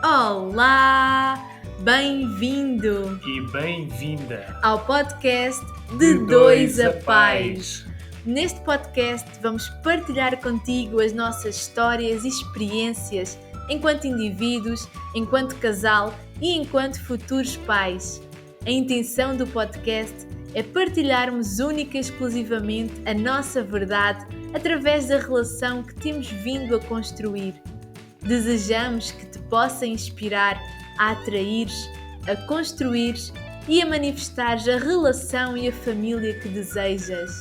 Olá! Bem-vindo E bem-vinda ao podcast de Dois a Pais. Neste podcast vamos partilhar contigo as nossas histórias e experiências enquanto indivíduos, enquanto casal e enquanto futuros pais. A intenção do podcast é partilharmos única e exclusivamente a nossa verdade através da relação que temos vindo a construir. Desejamos que te possa inspirar a atraires, a construires e a manifestares a relação e a família que desejas.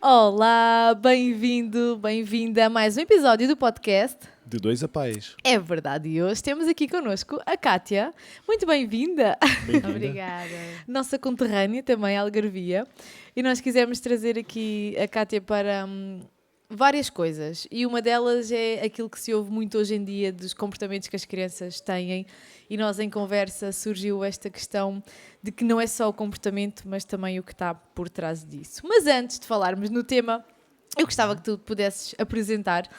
Olá, bem-vindo, bem-vinda a mais um episódio do podcast De Dois a Pais. É verdade, e hoje temos aqui connosco a Kátia. Muito bem-vinda. Obrigada. Nossa conterrânea, também algarvia. E nós quisemos trazer aqui a Kátia para várias coisas. E uma delas é aquilo que se ouve muito hoje em dia dos comportamentos que as crianças têm. E nós, em conversa, surgiu esta questão de que não é só o comportamento, mas também o que está por trás disso. Mas antes de falarmos no tema, eu gostava que tu pudesses apresentar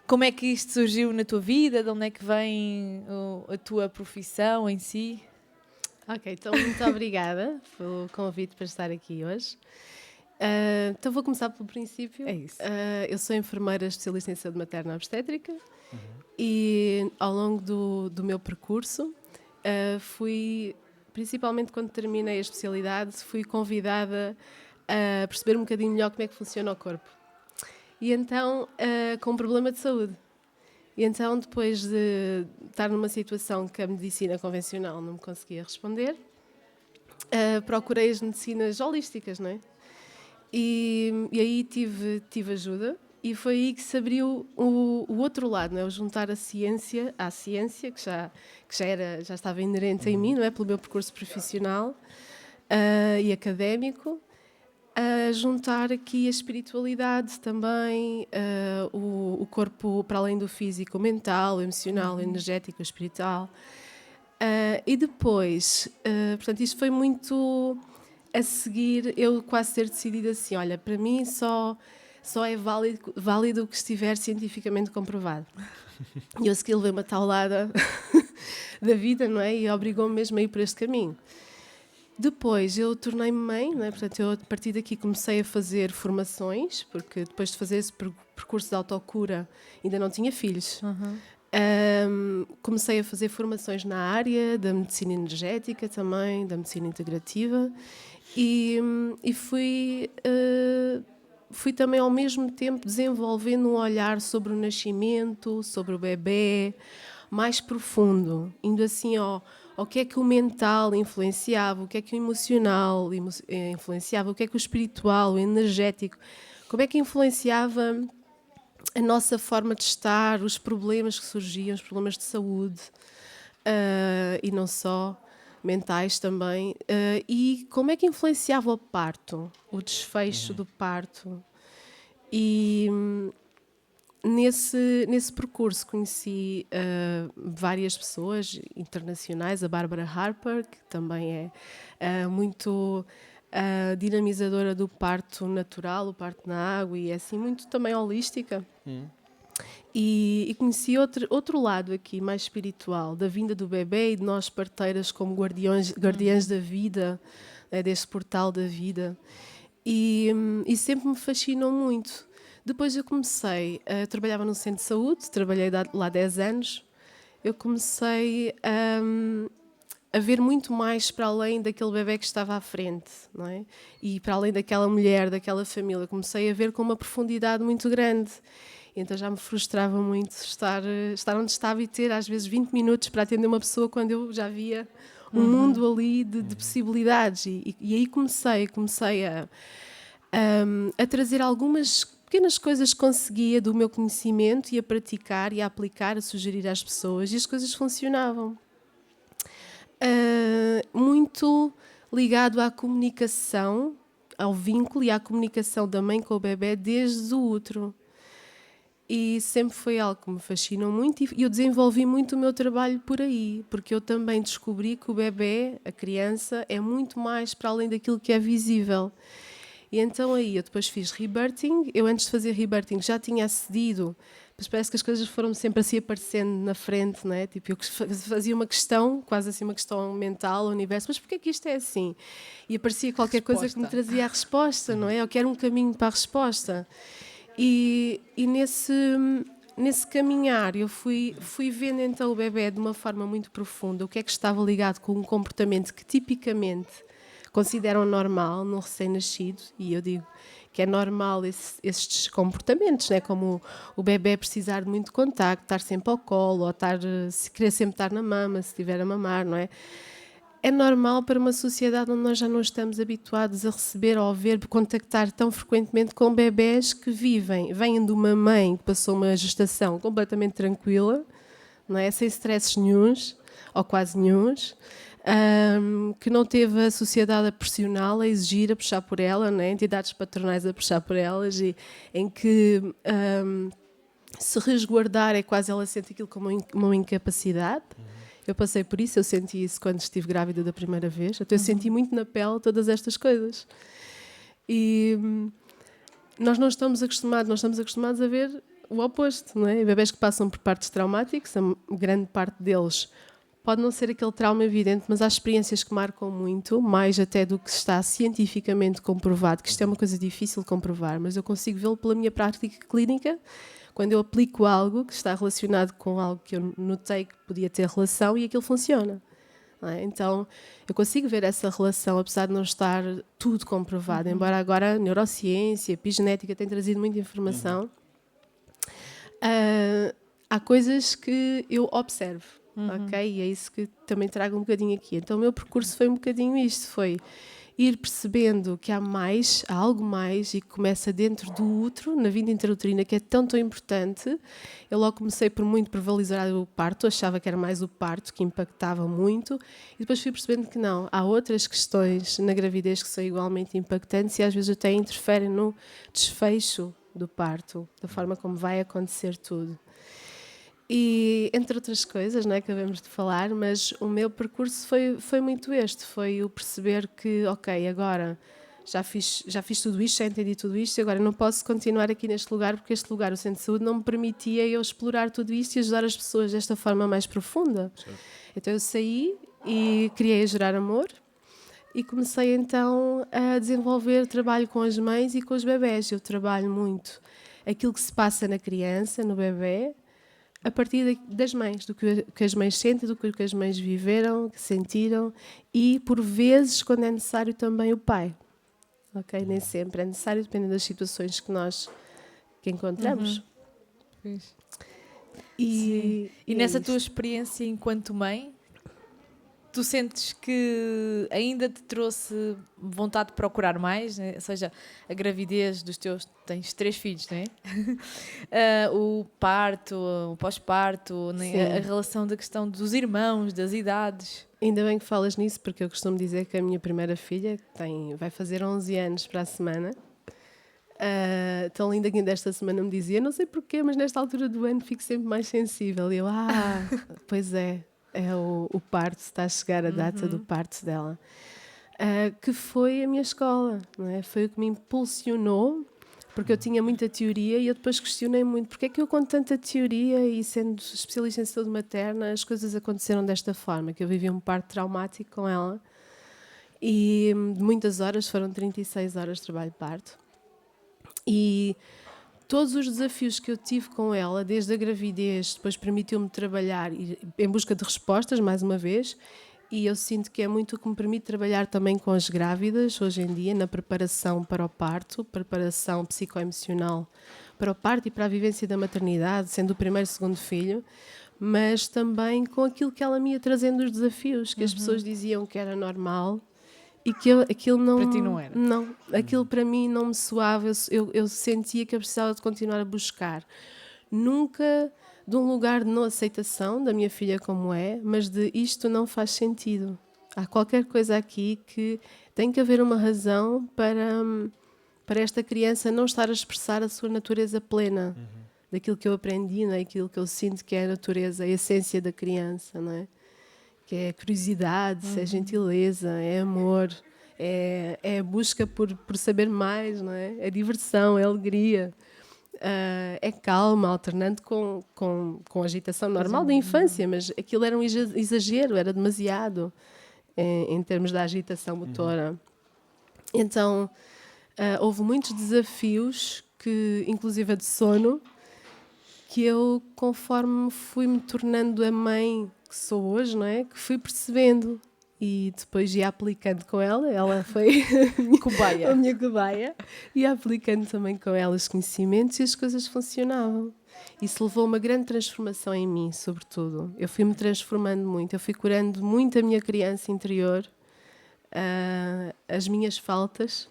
como é que isto surgiu na tua vida, de onde é que vem a tua profissão em si. Ok, então muito obrigada pelo convite para estar aqui hoje. Então vou começar pelo princípio. É isso. Eu sou enfermeira especialista em saúde materna obstétrica e ao longo do meu percurso fui, principalmente quando terminei a especialidade, fui convidada a perceber um bocadinho melhor como é que funciona o corpo. E então, com um problema de saúde. E então, depois de estar numa situação que a medicina convencional não me conseguia responder, procurei as medicinas holísticas, não é? E aí tive ajuda e foi aí que se abriu o outro lado, não é? O juntar a ciência à ciência, que já estava inerente em mim, não é? Pelo meu percurso profissional e académico. A juntar aqui a espiritualidade também, o corpo para além do físico, o mental, o emocional, o energético, o espiritual. E depois, portanto, isto foi muito a seguir, eu quase ter decidido assim, olha, para mim só é válido o que estiver cientificamente comprovado. E eu a seguir levei uma taulada da vida, não é? E obrigou-me mesmo a ir por este caminho. Depois eu tornei-me mãe, não é? Portanto, eu a partir daqui comecei a fazer formações, porque depois de fazer esse percurso de autocura ainda não tinha filhos. Comecei a fazer formações na área da medicina energética também, da medicina integrativa e fui também ao mesmo tempo desenvolvendo um olhar sobre o nascimento, sobre o bebê, mais profundo, indo assim ao que é que o mental influenciava, o que é que o emocional influenciava, o que é que o espiritual, o energético, como é que influenciava a nossa forma de estar, os problemas que surgiam, os problemas de saúde, e não só, mentais também, e como é que influenciava o parto, o desfecho do parto. E nesse percurso conheci várias pessoas internacionais, a Barbara Harper, que também é muito dinamizadora do parto natural, o parto na água, e é assim muito também holística. E conheci outro lado aqui, mais espiritual, da vinda do bebê e de nós parteiras como guardiãs da vida, deste portal da vida. E sempre me fascinou muito. Depois eu trabalhava num centro de saúde, trabalhei lá 10 anos, eu comecei a ver muito mais para além daquele bebê que estava à frente, não é? E para além daquela mulher, daquela família, comecei a ver com uma profundidade muito grande. Então já me frustrava muito estar onde estava e ter às vezes 20 minutos para atender uma pessoa quando eu já via um mundo ali de possibilidades. E aí comecei a trazer algumas pequenas coisas que conseguia do meu conhecimento e a praticar e a aplicar, a sugerir às pessoas, e as coisas funcionavam. Muito ligado à comunicação, ao vínculo e à comunicação da mãe com o bebê desde o útero. E sempre foi algo que me fascinou muito e eu desenvolvi muito o meu trabalho por aí, porque eu também descobri que o bebê, a criança, é muito mais para além daquilo que é visível. E então aí eu depois fiz rebirthing. Eu antes de fazer rebirthing já tinha acedido Mas parece que as coisas foram sempre assim aparecendo na frente, não é? Tipo, eu fazia uma questão, quase assim uma questão mental ao universo, mas porquê que isto é assim? E aparecia qualquer coisa que me trazia a resposta, não é? Eu quero um caminho para a resposta. E nesse caminhar eu fui vendo então o bebê de uma forma muito profunda, o que é que estava ligado com um comportamento que tipicamente consideram normal num recém-nascido, e eu digo que é normal estes comportamentos, né? Como o bebê precisar de muito contacto, estar sempre ao colo, ou se querer sempre estar na mama, se estiver a mamar, não é? É normal para uma sociedade onde nós já não estamos habituados a receber ou a ver, contactar tão frequentemente com bebés que vêm de uma mãe que passou uma gestação completamente tranquila, não é? Sem stresses nenhuns, ou quase nenhuns, que não teve a sociedade a pressioná-la, a exigir, a puxar por ela, né? Entidades patronais a puxar por elas, e em que se resguardar é quase ela sente aquilo como uma incapacidade. Eu passei por isso, eu senti isso quando estive grávida da primeira vez, até eu senti muito na pele todas estas coisas. E nós não estamos acostumados a ver o oposto, não é? Bebés que passam por partos traumáticos, a grande parte deles pode não ser aquele trauma evidente, mas há experiências que marcam muito, mais até do que está cientificamente comprovado, que isto é uma coisa difícil de comprovar, mas eu consigo vê-lo pela minha prática clínica, quando eu aplico algo que está relacionado com algo que eu notei que podia ter relação e aquilo funciona. Não é? Então, eu consigo ver essa relação, apesar de não estar tudo comprovado, embora agora a neurociência, a epigenética tenha trazido muita informação, há coisas que eu observo. Ok? E é isso que também trago um bocadinho aqui. Então o meu percurso foi um bocadinho isto, foi ir percebendo que há algo mais, e que começa dentro do útero, na vida intrauterina, que é tão importante. Eu logo comecei por valorizar o parto, achava que era mais o parto que impactava muito, e depois fui percebendo que não, há outras questões na gravidez que são igualmente impactantes e às vezes até interferem no desfecho do parto, da forma como vai acontecer tudo. E, entre outras coisas, não é, acabamos de falar, mas o meu percurso foi muito este, foi o perceber que, ok, agora já fiz tudo isto, já entendi tudo isto, e agora não posso continuar aqui neste lugar, porque este lugar, o Centro de Saúde, não me permitia eu explorar tudo isto e ajudar as pessoas desta forma mais profunda. Certo. Então eu saí e criei a Gerar Amor, e comecei então a desenvolver trabalho com as mães e com os bebés. Eu trabalho muito aquilo que se passa na criança, no bebé, a partir das mães, do que as mães sentem, do que as mães viveram, que sentiram, e por vezes, quando é necessário, também o pai. Ok? Nem sempre é necessário, dependendo das situações que encontramos. E nessa tua experiência enquanto mãe, tu sentes que ainda te trouxe vontade de procurar mais, né? Ou seja, a gravidez dos teus... Tens 3 filhos, não é? O parto, o pós-parto, né? A relação da questão dos irmãos, das idades. Ainda bem que falas nisso, porque eu costumo dizer que a minha primeira filha vai fazer 11 anos para a semana. Tão linda que ainda esta semana me dizia, não sei porquê, mas nesta altura do ano fico sempre mais sensível. E eu, pois é. É o parto, está a chegar a data do parto dela, que foi a minha escola, não é? Foi o que me impulsionou, porque eu tinha muita teoria e eu depois questionei muito, porque é que eu com tanta teoria e sendo especialista em saúde materna, as coisas aconteceram desta forma, que eu vivi um parto traumático com ela, e de muitas horas, foram 36 horas de trabalho de parto, e todos os desafios que eu tive com ela, desde a gravidez, depois permitiu-me trabalhar em busca de respostas, mais uma vez, e eu sinto que é muito o que me permite trabalhar também com as grávidas, hoje em dia, na preparação para o parto, preparação psicoemocional para o parto e para a vivência da maternidade, sendo o primeiro e segundo filho, mas também com aquilo que ela me ia trazendo, os desafios, que as pessoas diziam que era normal, e que aquilo não... Para ti não era? Não, aquilo para mim não me soava, eu sentia que eu precisava de continuar a buscar. Nunca de um lugar de não aceitação da minha filha como é, mas de isto não faz sentido. Há qualquer coisa aqui que tem que haver uma razão para esta criança não estar a expressar a sua natureza plena, daquilo que eu aprendi, não é? Aquilo que eu sinto que é a natureza, a essência da criança, não é? Que é curiosidade, é gentileza, é amor, é a busca por saber mais, não é? É diversão, é alegria. é calma, alternando com agitação normal da infância, mas aquilo era um exagero, era demasiado em termos da agitação motora. Então, houve muitos desafios, inclusive a de sono, que eu, conforme fui-me tornando a mãe que sou hoje, não é? Que fui percebendo e depois ia aplicando com ela foi Cobaia. a minha cobaia, ia aplicando também com ela os conhecimentos e as coisas funcionavam. Isso levou a uma grande transformação em mim, sobretudo. Eu fui-me transformando muito, eu fui curando muito a minha criança interior, as minhas faltas,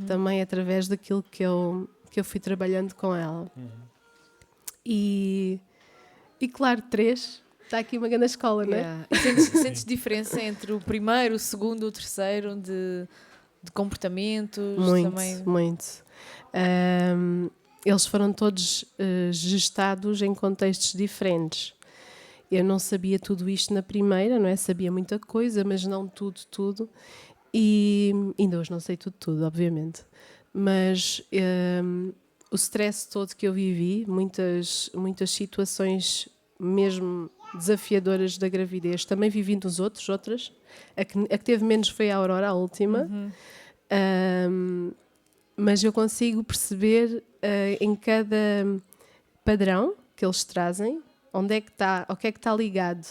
também através daquilo que eu fui trabalhando com ela. E claro, 3, está aqui uma grande escola, não é? E sentes diferença entre o primeiro, o segundo, o terceiro, de comportamentos? Muito, também? muito. Eles foram todos gestados em contextos diferentes. Eu não sabia tudo isto na primeira, não é? Sabia muita coisa, mas não tudo. E ainda hoje não sei tudo, obviamente. Mas o stress todo que eu vivi, muitas situações mesmo desafiadoras da gravidez, também vivi dos outras. A que teve menos foi a Aurora, a última. Mas eu consigo perceber em cada padrão que eles trazem onde é que está, ao que é que está ligado,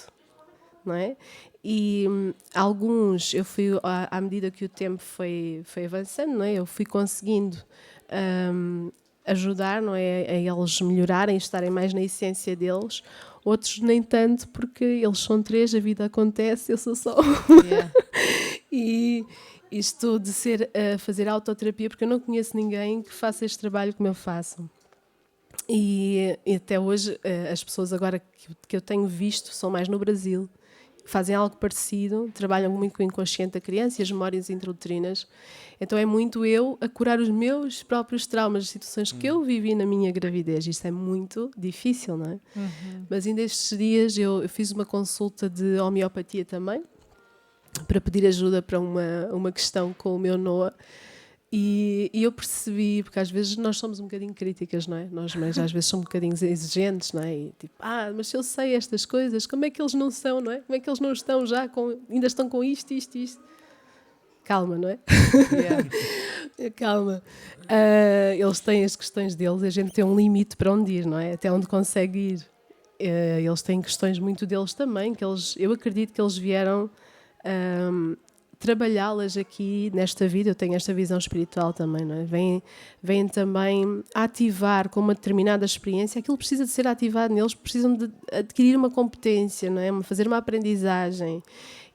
não é? E alguns eu fui, à medida que o tempo foi avançando, não é? Eu fui conseguindo ajudar, não é, a eles melhorarem, estarem mais na essência deles. Outros nem tanto, porque eles são 3, a vida acontece, eu sou só Yeah. E isto de ser a fazer autoterapia, porque eu não conheço ninguém que faça este trabalho como eu faço. E até hoje as pessoas agora que eu tenho visto são mais no Brasil, fazem algo parecido, trabalham muito com o inconsciente da criança e as memórias intrauterinas. Então é muito eu a curar os meus próprios traumas, as situações que eu vivi na minha gravidez. Isto é muito difícil, não é? Mas ainda estes dias eu fiz uma consulta de homeopatia também, para pedir ajuda para uma questão com o meu Noah. E eu percebi, porque às vezes nós somos um bocadinho críticas, não é? Nós mães às vezes somos um bocadinho exigentes, não é? E tipo, mas se eu sei estas coisas, como é que eles não são, não é? Como é que eles não estão já ainda estão com isto? Calma, não é? Yeah. Calma. Eles têm as questões deles, a gente tem um limite para onde ir, não é? Até onde consegue ir. Eles têm questões muito deles também, eu acredito que eles vieram trabalhá-las aqui nesta vida. Eu tenho esta visão espiritual também, não é? Vêm também ativar com uma determinada experiência aquilo que precisa de ser ativado neles, precisam de adquirir uma competência, não é? Fazer uma aprendizagem.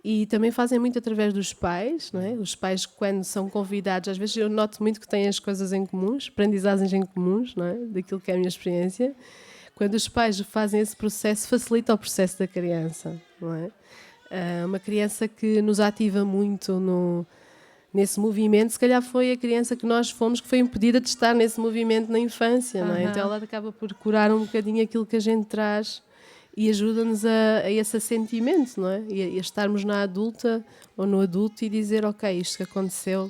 E também fazem muito através dos pais, não é? Os pais, quando são convidados, às vezes eu noto muito que têm as coisas em comuns, aprendizagens em comuns, não é? Daquilo que é a minha experiência. Quando os pais fazem esse processo, facilita o processo da criança, não é? Uma criança que nos ativa muito nesse movimento, se calhar foi a criança que nós fomos que foi impedida de estar nesse movimento na infância, não é? Então ela acaba por curar um bocadinho aquilo que a gente traz e ajuda-nos a esse assentimento, não é? E a estarmos na adulta ou no adulto e dizer, ok, isto que aconteceu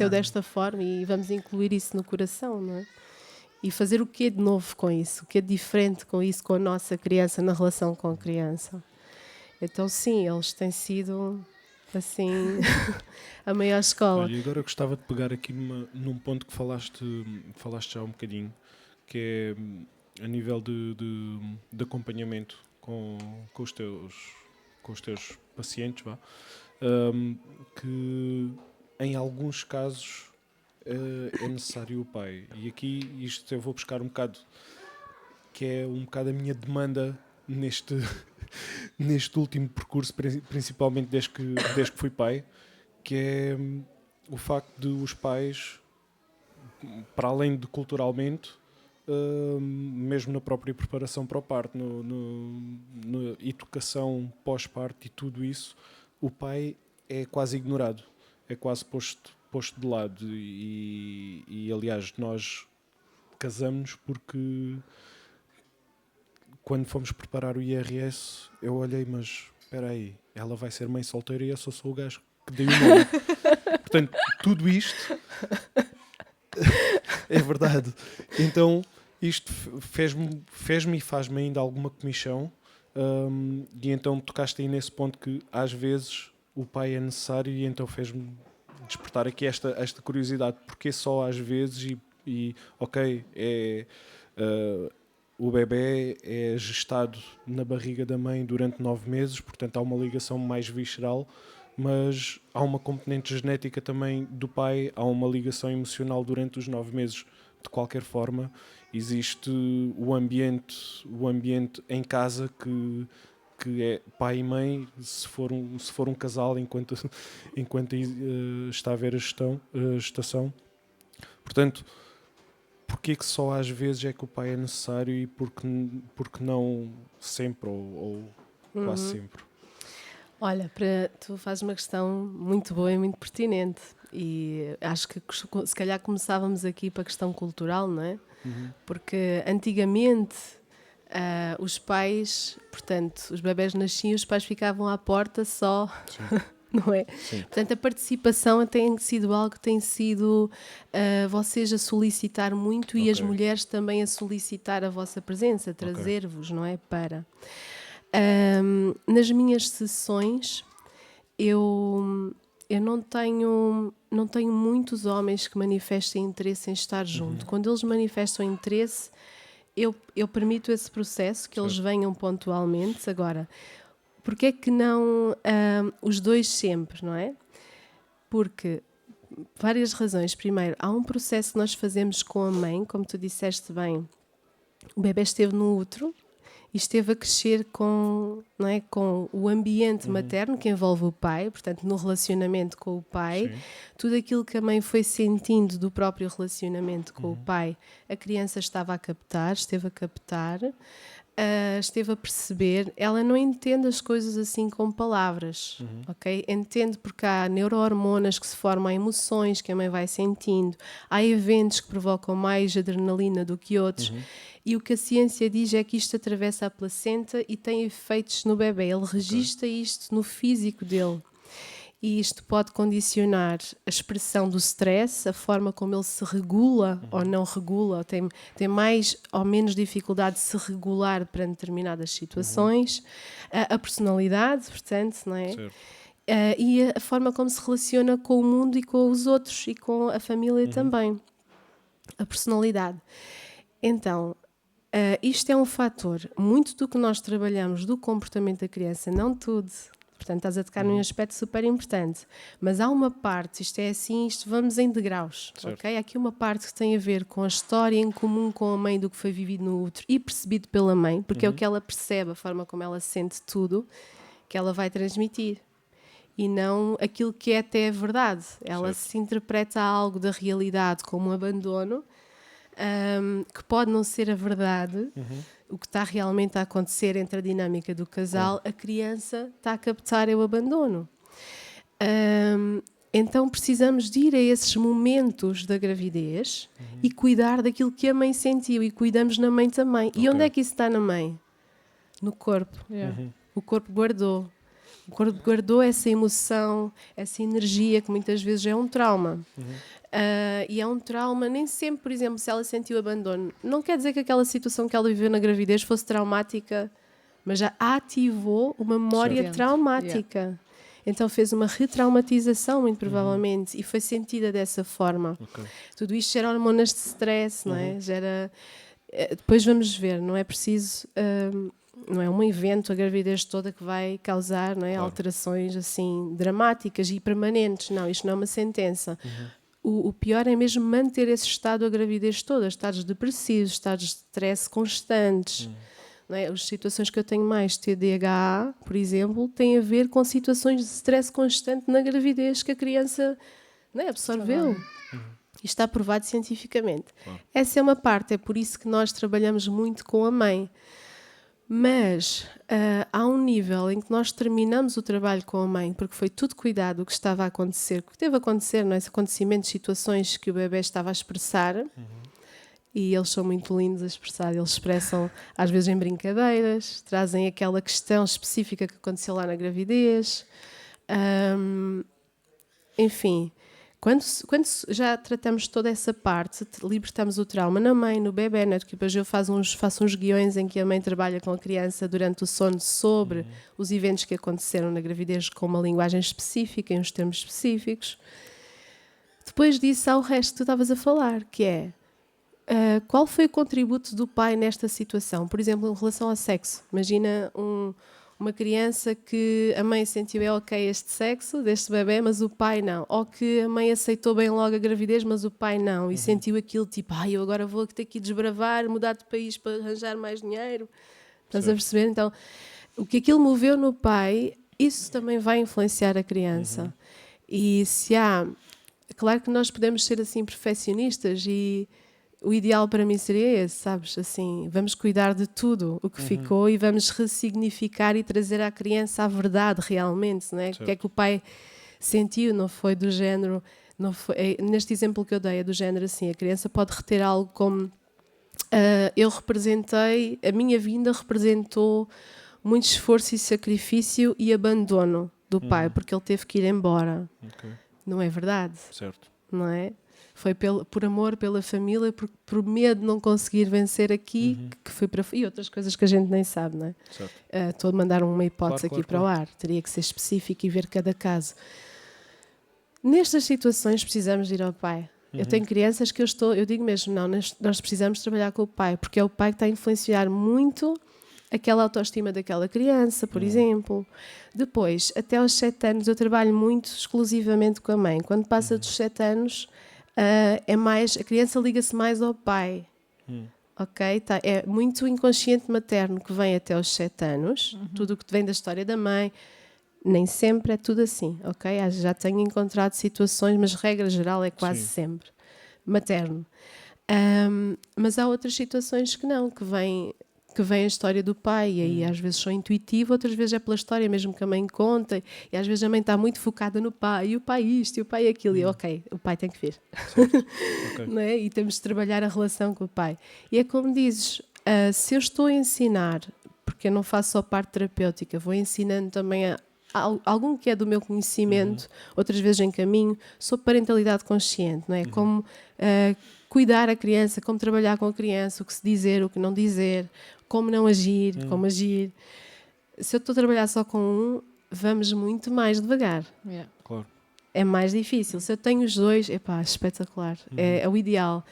desta forma e vamos incluir isso no coração, não é? E fazer o que é de novo com isso, o que é diferente com isso, com a nossa criança, na relação com a criança. Então sim, eles têm sido assim a maior escola. Olha, e agora eu gostava de pegar aqui num ponto que falaste já um bocadinho, que é a nível de acompanhamento com os teus pacientes, que em alguns casos é necessário o pai. E aqui isto eu vou buscar um bocado, que é um bocado a minha demanda neste último percurso, principalmente desde que fui pai, que é o facto de os pais, para além de culturalmente, mesmo na própria preparação para o parto, na educação pós-parto e tudo isso, o pai é quase ignorado, é quase posto de lado. E aliás, nós casamos porque quando fomos preparar o IRS, eu olhei, mas espera aí, ela vai ser mãe solteira e eu só sou o gajo que dei o nome. Portanto, tudo isto É verdade. Então, isto fez-me e faz-me ainda alguma comichão. E então tocaste aí nesse ponto que às vezes o pai é necessário, e então fez-me despertar aqui esta curiosidade. Porque só às vezes ok, o bebé é gestado na barriga da mãe durante 9 meses, portanto há uma ligação mais visceral, mas há uma componente genética também do pai, há uma ligação emocional durante os 9 meses. De qualquer forma, existe o ambiente em casa que é pai e mãe, se for um casal, enquanto está a haver a gestação. Portanto, porquê que só às vezes é que o pai é necessário e porque não sempre ou quase sempre? Olha, tu fazes uma questão muito boa e muito pertinente, e acho que se calhar começávamos aqui para a questão cultural, não é? Porque antigamente os pais, portanto, os bebés nasciam, os pais ficavam à porta só, não é? Sim. Portanto, a participação tem sido algo que tem sido vocês a solicitar muito, e as mulheres também a solicitar a vossa presença, trazer-vos, não é? Nas minhas sessões, eu não tenho muitos homens que manifestem interesse em estar junto. Quando eles manifestam interesse, eu permito esse processo, que eles venham pontualmente. Agora, porque é que não os dois sempre, não é? Porque várias razões. Primeiro, há um processo que nós fazemos com a mãe, como tu disseste bem, o bebé esteve no útero e esteve a crescer com o ambiente materno que envolve o pai, portanto, no relacionamento com o pai. Tudo aquilo que a mãe foi sentindo do próprio relacionamento com o pai, a criança esteve a captar, esteve a perceber. Ela não entende as coisas assim com palavras, ok? Entende porque há neurohormonas que se formam, há emoções que a mãe vai sentindo, há eventos que provocam mais adrenalina do que outros. E o que a ciência diz é que isto atravessa a placenta e tem efeitos no bebê. Ele registra isto no físico dele. E isto pode condicionar a expressão do stress, a forma como ele se regula ou não regula, tem mais ou menos dificuldade de se regular perante determinadas situações, a personalidade, portanto, não é? E a forma como se relaciona com o mundo e com os outros e com a família também. A personalidade. Então, isto é um fator. Muito do que nós trabalhamos do comportamento da criança, não tudo. Portanto, estás a tocar num aspecto super importante. Mas há uma parte, isto é assim, vamos em degraus. Okay? Há aqui uma parte que tem a ver com a história em comum com a mãe do que foi vivido no útero e percebido pela mãe, porque é o que ela percebe, a forma como ela sente tudo, que ela vai transmitir. E não aquilo que é até verdade. Ela se interpreta algo da realidade como um abandono, que pode não ser a verdade, o que está realmente a acontecer entre a dinâmica do casal, a criança está a captar o abandono. Então precisamos de ir a esses momentos da gravidez e cuidar daquilo que a mãe sentiu, e cuidamos na mãe também. E onde é que isso está na mãe? No corpo. O corpo guardou. O corpo guardou essa emoção, essa energia que muitas vezes é um trauma. E é um trauma, nem sempre, por exemplo, se ela sentiu abandono, não quer dizer que aquela situação que ela viveu na gravidez fosse traumática, mas já ativou uma memória traumática. Então fez uma retraumatização, muito provavelmente, e foi sentida dessa forma. Tudo isto gera hormonas de stress, não é? Depois vamos ver, não é preciso... não é um evento, a gravidez toda, que vai causar, não é, alterações assim dramáticas e permanentes. Não, isto não é uma sentença. O pior é mesmo manter esse estado a gravidez toda, estados depressivos, estados de stress constantes. Não é? As situações que eu tenho mais, TDAH, por exemplo, têm a ver com situações de stress constante na gravidez que a criança, não é, absorveu. E está provado cientificamente. Essa é uma parte, é por isso que nós trabalhamos muito com a mãe. Mas há um nível em que nós terminamos o trabalho com a mãe, porque foi tudo cuidado o que estava a acontecer, o que teve a acontecer, não é? Esse acontecimento, situações que o bebê estava a expressar, e eles são muito lindos a expressar, eles expressam às vezes em brincadeiras, trazem aquela questão específica que aconteceu lá na gravidez, enfim, Quando já tratamos toda essa parte, libertamos o trauma na mãe, no bebê, né? Porque depois eu faço uns guiões em que a mãe trabalha com a criança durante o sono sobre os eventos que aconteceram na gravidez com uma linguagem específica, em uns termos específicos. Depois disso há o resto que tu estavas a falar, que é qual foi o contributo do pai nesta situação? Por exemplo, em relação ao sexo. Imagina uma criança que a mãe sentiu ok este sexo, deste bebê, mas o pai não. Ou que a mãe aceitou bem logo a gravidez, mas o pai não. E sentiu aquilo tipo, eu agora vou ter que desbravar, mudar de país para arranjar mais dinheiro. Estás a perceber? Então, o que aquilo moveu no pai, isso também vai influenciar a criança. E se há... Claro que nós podemos ser assim perfeccionistas e... O ideal para mim seria esse, sabes? Assim, vamos cuidar de tudo o que ficou e vamos ressignificar e trazer à criança a verdade realmente, não é? O que é que o pai sentiu, não foi do género... Não foi, neste exemplo que eu dei, é do género assim, a criança pode reter algo como eu representei, a minha vinda representou muito esforço e sacrifício e abandono do pai, porque ele teve que ir embora. Okay. Não é verdade? Certo. Não é? Foi por amor, pela família, por medo de não conseguir vencer aqui, que foi para... E outras coisas que a gente nem sabe, não é? Estou a mandar uma hipótese aqui para o ar. Teria que ser específico e ver cada caso. Nestas situações precisamos de ir ao pai. Eu tenho crianças que eu digo mesmo, não, nós precisamos trabalhar com o pai, porque é o pai que está a influenciar muito aquela autoestima daquela criança, por exemplo. Depois, até aos 7 anos, eu trabalho muito exclusivamente com a mãe. Quando passa dos 7 anos... é mais, a criança liga-se mais ao pai, ok? É muito inconsciente materno que vem até aos 7 anos, tudo o que vem da história da mãe, nem sempre é tudo assim, ok? Já tenho encontrado situações, mas regra geral é quase sempre materno. Mas há outras situações que não, que vem a história do pai e aí às vezes sou intuitivo, outras vezes é pela história mesmo que a mãe conta e às vezes a mãe está muito focada no pai, e o pai isto, e o pai aquilo, e ok, o pai tem que vir. Okay. Não é? E temos de trabalhar a relação com o pai. E é como dizes, se eu estou a ensinar, porque eu não faço só parte terapêutica, vou ensinando também a algum que é do meu conhecimento, outras vezes em caminho, sobre parentalidade consciente, não é? Como cuidar a criança, como trabalhar com a criança, o que se dizer, o que não dizer, como não agir, como agir. Se eu estou a trabalhar só com um, vamos muito mais devagar. Claro. É mais difícil. Se eu tenho os dois, espetacular. É o ideal.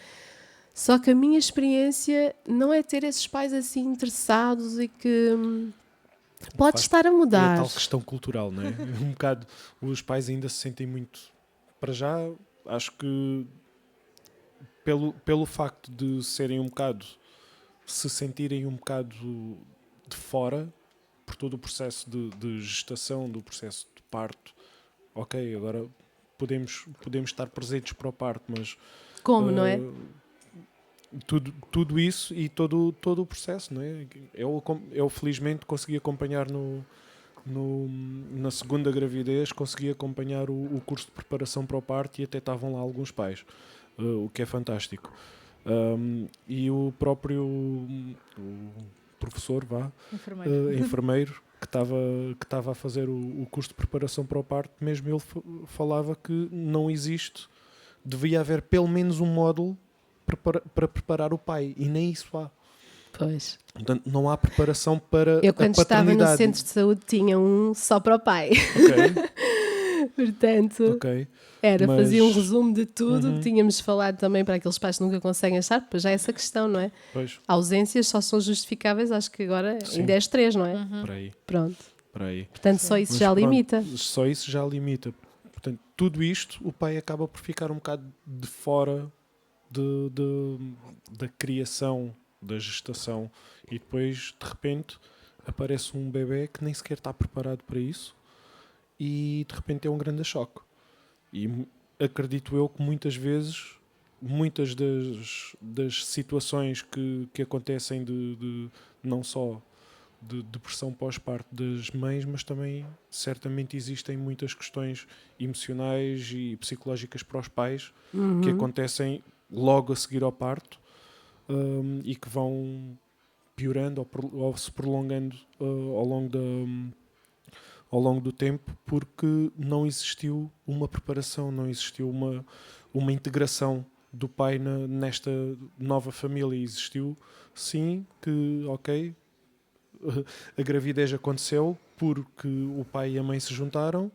Só que a minha experiência não é ter esses pais assim interessados e que pode estar a mudar. É a tal questão cultural, não é? Um bocado, os pais ainda se sentem muito... Para já, acho que pelo facto de serem um bocado... se sentirem um bocado de fora por todo o processo de gestação, do processo de parto. Ok, agora podemos estar presentes para o parto, mas... Como, não é? Tudo isso e todo o processo, não é? Eu felizmente consegui acompanhar na segunda gravidez, consegui acompanhar o curso de preparação para o parto e até estavam lá alguns pais, o que é fantástico. E o próprio professor, enfermeiro, que estava a fazer o curso de preparação para o parto, mesmo ele falava que não existe, devia haver pelo menos um módulo para preparar o pai, e nem isso há. Pois. Portanto, não há preparação para eu, quando a paternidade. estava no centro de saúde, tinha um só para o pai. Ok. Portanto, fazia um resumo de tudo que tínhamos falado também para aqueles pais que nunca conseguem achar, pois já é essa questão, não é? Pois. Ausências só são justificáveis, acho que agora em 10-3, não é? Por aí. Pronto. Por aí. Portanto, só isso já limita. Só isso já limita. Portanto, tudo isto, o pai acaba por ficar um bocado de fora da criação, da gestação, e depois de repente aparece um bebê que nem sequer está preparado para isso e de repente é um grande choque. E acredito eu que muitas vezes, muitas das situações que acontecem de não só de depressão pós-parto das mães, mas também certamente existem muitas questões emocionais e psicológicas para os pais que acontecem logo a seguir ao parto e que vão piorando ou se prolongando ao longo ao longo do tempo, porque não existiu uma preparação, não existiu uma integração do pai nesta nova família. Existiu, sim, que, ok, a gravidez aconteceu porque o pai e a mãe se juntaram,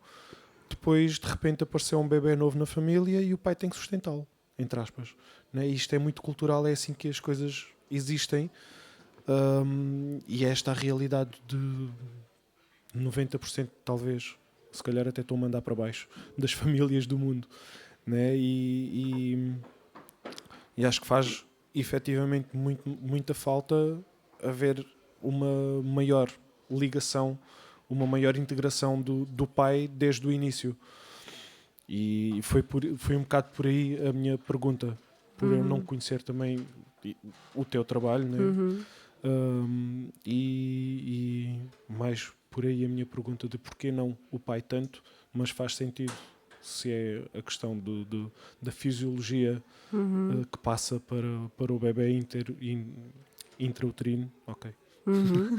depois de repente apareceu um bebê novo na família e o pai tem que sustentá-lo, entre aspas. Né? Isto é muito cultural, é assim que as coisas existem, e é esta a realidade de 90%, talvez, se calhar até estou a mandar para baixo, das famílias do mundo. Né? E acho que faz efetivamente muita falta haver uma maior ligação, uma maior integração do pai desde o início. E foi um bocado por aí a minha pergunta, por eu não conhecer também o teu trabalho, né? E mais por aí a minha pergunta de porquê não o pai tanto, mas faz sentido se é a questão da fisiologia que passa para o bebê intrauterino. Ok.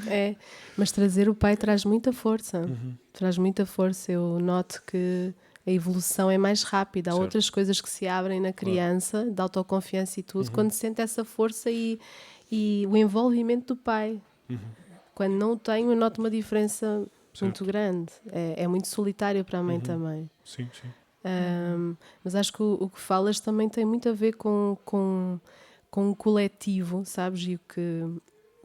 É, mas trazer o pai traz muita força. Traz muita força. Eu noto que a evolução é mais rápida. Há Certo. outras coisas que se abrem na criança, de autoconfiança e tudo, quando sente essa força e o envolvimento do pai. Quando não o tenho, eu noto uma diferença muito grande. É muito solitário para a mãe também. Sim, sim. Mas acho que o que falas também tem muito a ver com o coletivo, sabes? E o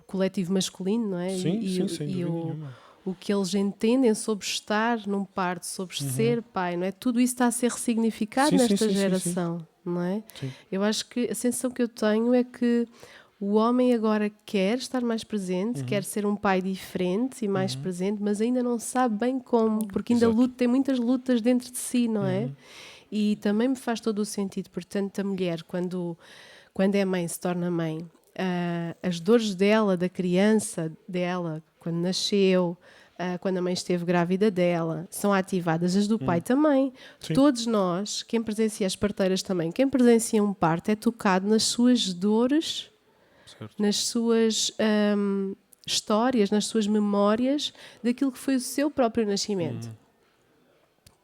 coletivo masculino, não é? Sim, e, sim, sem e dúvida nenhuma. o que eles entendem sobre estar num parto, sobre ser pai, não é? Tudo isso está a ser ressignificado Sim, sim, nesta sim, sim, geração, não é? Sim. Eu acho que a sensação que eu tenho é que o homem agora quer estar mais presente, quer ser um pai diferente e mais presente, mas ainda não sabe bem como, porque ainda Exato. tem muitas lutas dentro de si, não é? E também me faz todo o sentido, portanto, a mulher, quando é mãe, se torna mãe, as dores dela, da criança dela, quando nasceu, quando a mãe esteve grávida dela, são ativadas, as do pai também. Sim. Todos nós, quem presencia as parteiras também, quem presencia um parto é tocado nas suas dores, Certo. nas suas histórias, nas suas memórias daquilo que foi o seu próprio nascimento.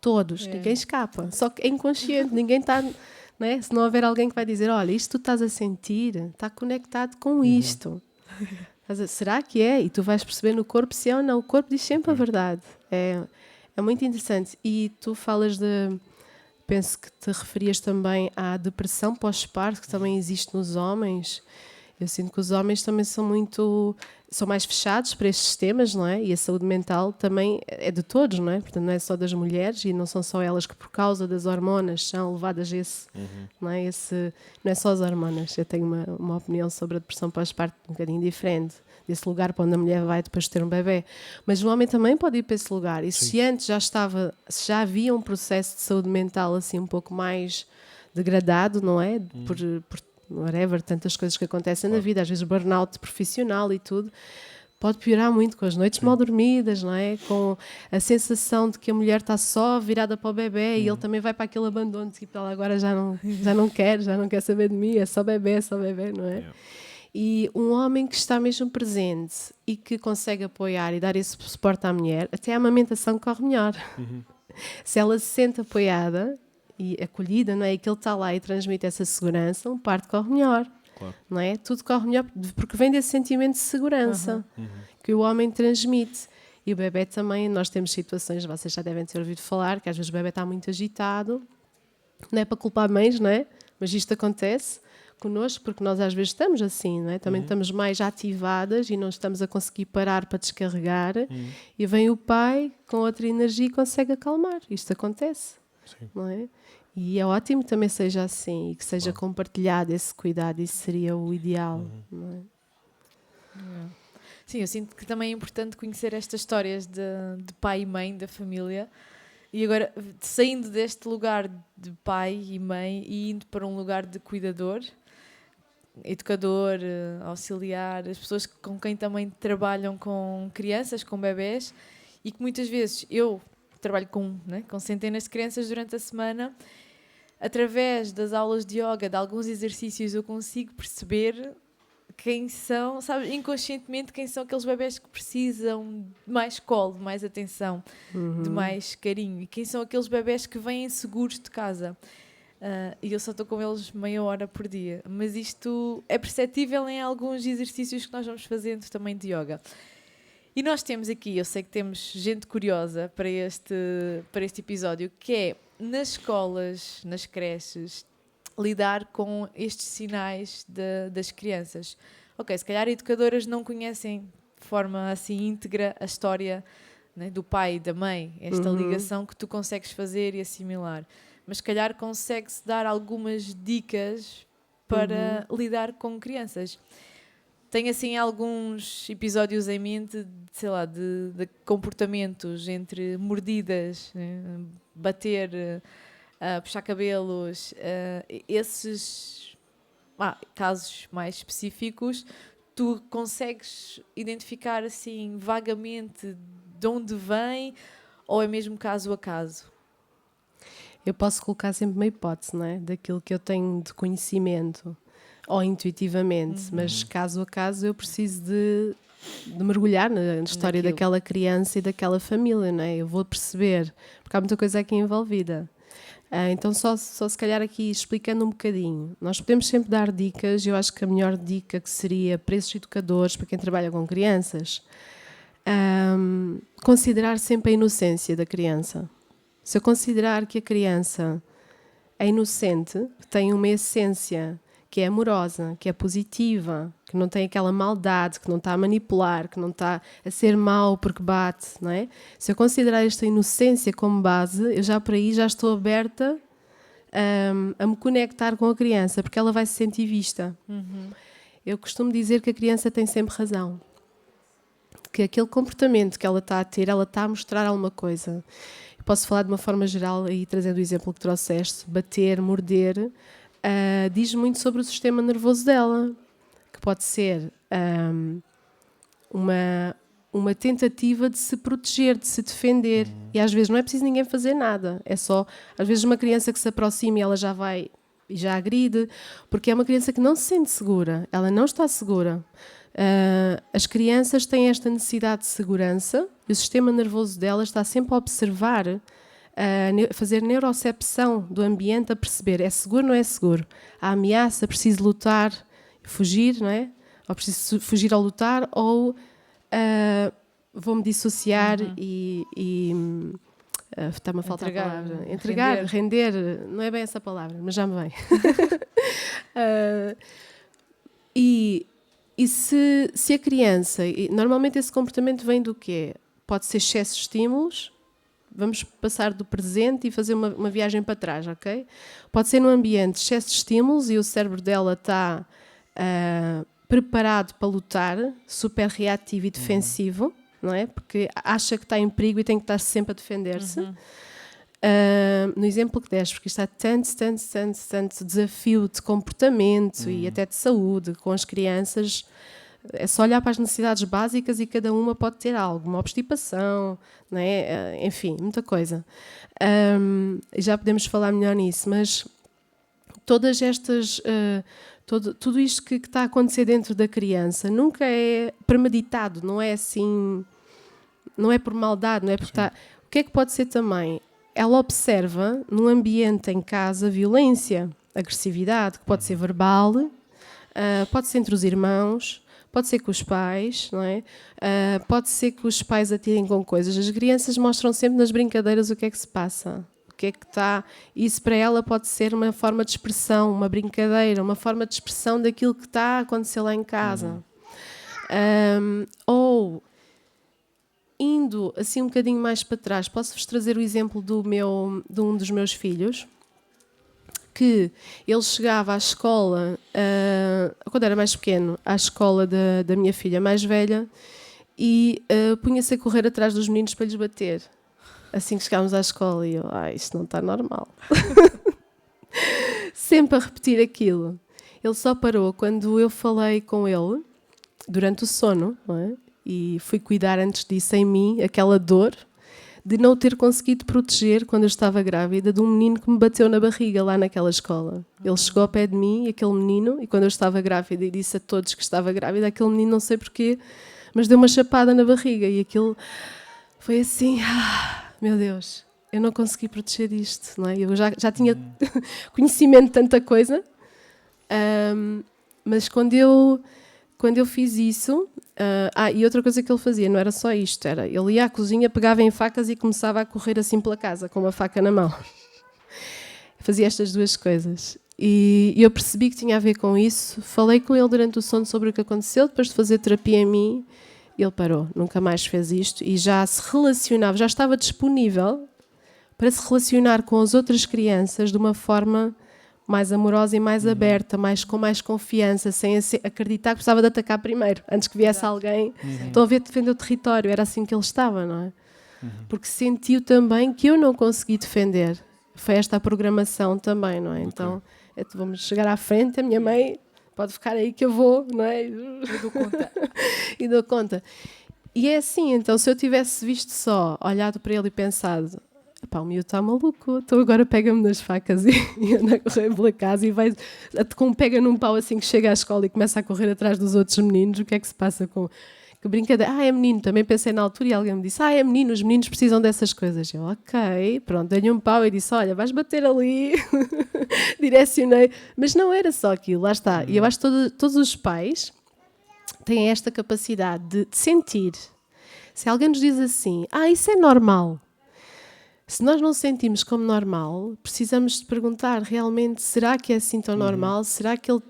Todos, ninguém escapa, só que é inconsciente, ninguém está... Não é? Se não houver alguém que vai dizer, olha, isto que tu estás a sentir está conectado com isto. Será que é? E tu vais perceber no corpo se é ou não. O corpo diz sempre a verdade. É muito interessante. E tu falas penso que te referias também à depressão pós-parto, que também existe nos homens. Eu sinto que os homens também são mais fechados para estes temas, não é? E a saúde mental também é de todos, não é? Portanto, não é só das mulheres e não são só elas que, por causa das hormonas, são levadas a esse, não é? Não é só as hormonas. Eu tenho uma opinião sobre a depressão pós-parto um bocadinho diferente, desse lugar para onde a mulher vai depois de ter um bebê. Mas o homem também pode ir para esse lugar. E se antes se já havia um processo de saúde mental assim um pouco mais degradado, não é? Por whatever, tantas coisas que acontecem na vida, às vezes burnout profissional e tudo, pode piorar muito com as noites mal dormidas, não é? Com a sensação de que a mulher está só virada para o bebê e ele também vai para aquele abandono, tipo, ela agora já não quer saber de mim, é só bebê, não é? E um homem que está mesmo presente e que consegue apoiar e dar esse suporte à mulher, até a amamentação corre melhor. Se ela se sente apoiada e acolhida, não é? E que ele está lá e transmite essa segurança, um parto corre melhor. Claro. Não é? Tudo corre melhor porque vem desse sentimento de segurança que o homem transmite. E o bebê também, nós temos situações, vocês já devem ter ouvido falar, que às vezes o bebê está muito agitado, não é para culpar mães, não é? Mas isto acontece connosco porque nós às vezes estamos assim, não é? Também estamos mais ativadas e não estamos a conseguir parar para descarregar e vem o pai com outra energia e consegue acalmar. Isto acontece. Sim. Não é? E é ótimo que também seja assim e que seja compartilhado esse cuidado, isso seria o ideal. Não é? Sim, eu sinto que também é importante conhecer estas histórias de pai e mãe da família e agora saindo deste lugar de pai e mãe e indo para um lugar de cuidador, educador, auxiliar, as pessoas com quem também trabalham com crianças, com bebés e que muitas vezes eu trabalho com centenas de crianças durante a semana. Através das aulas de yoga, de alguns exercícios, eu consigo perceber quem são, sabe, inconscientemente, quem são aqueles bebés que precisam de mais colo, de mais atenção, de mais carinho, e quem são aqueles bebés que vêm seguros de casa. E eu só estou com eles meia hora por dia. Mas isto é perceptível em alguns exercícios que nós vamos fazendo também de yoga. E nós temos aqui, eu sei que temos gente curiosa para este episódio, que é, nas escolas, nas creches, lidar com estes sinais das crianças. Ok, se calhar educadoras não conhecem de forma assim íntegra a história, né, do pai e da mãe, esta ligação que tu consegues fazer e assimilar. Mas se calhar consegue-se dar algumas dicas para lidar com crianças. Tenho assim alguns episódios em mente, sei lá, de comportamentos entre mordidas, bater, puxar cabelos, esses casos mais específicos. Tu consegues identificar assim vagamente de onde vem, ou é mesmo caso a caso? Eu posso colocar sempre uma hipótese, não é? Daquilo que eu tenho de conhecimento, ou intuitivamente, mas caso a caso eu preciso de mergulhar na história daquela criança e daquela família, não é? Eu vou perceber, porque há muita coisa aqui envolvida. Então só se calhar aqui explicando um bocadinho. Nós podemos sempre dar dicas, eu acho que a melhor dica que seria para esses educadores, para quem trabalha com crianças, considerar sempre a inocência da criança. Se eu considerar que a criança é inocente, que tem uma essência que é amorosa, que é positiva, que não tem aquela maldade, que não está a manipular, que não está a ser mau porque bate, não é? Se eu considerar esta inocência como base, eu já por aí já estou aberta a me conectar com a criança, porque ela vai se sentir vista. Eu costumo dizer que a criança tem sempre razão, que aquele comportamento que ela está a ter, ela está a mostrar alguma coisa. Eu posso falar de uma forma geral, aí trazendo o exemplo que trouxeste, bater, morder, diz muito sobre o sistema nervoso dela, que pode ser uma tentativa de se proteger, de se defender. E às vezes não é preciso ninguém fazer nada, é só, às vezes, uma criança que se aproxima e ela já vai e já agride, porque é uma criança que não se sente segura, ela não está segura. As crianças têm esta necessidade de segurança e o sistema nervoso dela está sempre a observar, a fazer neurocepção do ambiente, a perceber é seguro ou não é seguro, há ameaça, preciso lutar, fugir, não é? Ou preciso fugir ou lutar, ou vou-me dissociar e está-me a faltar a palavra. Entregar, render, não é bem essa palavra, mas já me vem. E se a criança... Normalmente esse comportamento vem do quê? Pode ser excesso de estímulos. Vamos passar do presente e fazer uma viagem para trás, ok? Pode ser num ambiente de excesso de estímulos e o cérebro dela está preparado para lutar, super reativo e defensivo, não é? Porque acha que está em perigo e tem que estar sempre a defender-se. No exemplo que deste, porque isto há tanto desafio de comportamento e até de saúde com as crianças, é só olhar para as necessidades básicas e cada uma pode ter algo, uma obstipação, não é? Enfim, muita coisa. Já podemos falar melhor nisso, mas todas estas, tudo isto que está a acontecer dentro da criança nunca é premeditado, não é assim, não é por maldade, não é por estar... O que é que pode ser também? Ela observa, num ambiente em casa, violência, agressividade, que pode ser verbal, pode ser entre os irmãos, pode ser com os pais, não é? Pode ser que os pais atirem com coisas. As crianças mostram sempre nas brincadeiras o que é que se passa, o que é que está... Isso para ela pode ser uma forma de expressão, uma brincadeira, uma forma de expressão daquilo que está a acontecer lá em casa. Ou... Indo assim um bocadinho mais para trás, posso-vos trazer o exemplo de um dos meus filhos, que ele chegava à escola, quando era mais pequeno, à escola da minha filha mais velha, e punha-se a correr atrás dos meninos para lhes bater. Assim que chegámos à escola, e eu, isto não está normal. Sempre a repetir aquilo. Ele só parou quando eu falei com ele, durante o sono, não é? E fui cuidar antes disso em mim, aquela dor de não ter conseguido proteger, quando eu estava grávida, de um menino que me bateu na barriga lá naquela escola. Ele chegou ao pé de mim, aquele menino, e quando eu estava grávida e disse a todos que estava grávida, aquele menino, não sei porquê, mas deu uma chapada na barriga e aquilo foi assim, meu Deus, eu não consegui proteger isto, não é? Eu já tinha conhecimento de tanta coisa, mas quando eu fiz isso, e outra coisa que ele fazia, não era só isto, ele ia à cozinha, pegava em facas e começava a correr assim pela casa, com uma faca na mão. Fazia estas duas coisas. E eu percebi que tinha a ver com isso, falei com ele durante o sono sobre o que aconteceu, depois de fazer terapia em mim, ele parou, nunca mais fez isto e já se relacionava, já estava disponível para se relacionar com as outras crianças de uma forma mais amorosa e mais aberta, com mais confiança, sem acreditar que precisava de atacar primeiro, antes que viesse alguém. Estão a ver, defender o território, era assim que ele estava, não é? Porque sentiu também que eu não consegui defender. Foi esta a programação também, não é? Então, vamos chegar à frente, a minha mãe pode ficar aí que eu vou, não é? Eu dou conta. E dou conta. E é assim, então, se eu tivesse visto só, olhado para ele e pensado, o miúdo está maluco, então agora pega-me nas facas e anda a correr pela casa e vai, pega num pau assim que chega à escola e começa a correr atrás dos outros meninos, o que é que se passa com... Que brincadeira, é menino, também pensei na altura e alguém me disse, é menino, os meninos precisam dessas coisas. Eu, ok, pronto, dei-lhe um pau e disse, olha, vais bater ali, direcionei, mas não era só aquilo, lá está. E eu acho que todos os pais têm esta capacidade de sentir. Se alguém nos diz assim, isso é normal, se nós não sentimos como normal, precisamos de perguntar realmente, será que é assim tão normal? Será que ele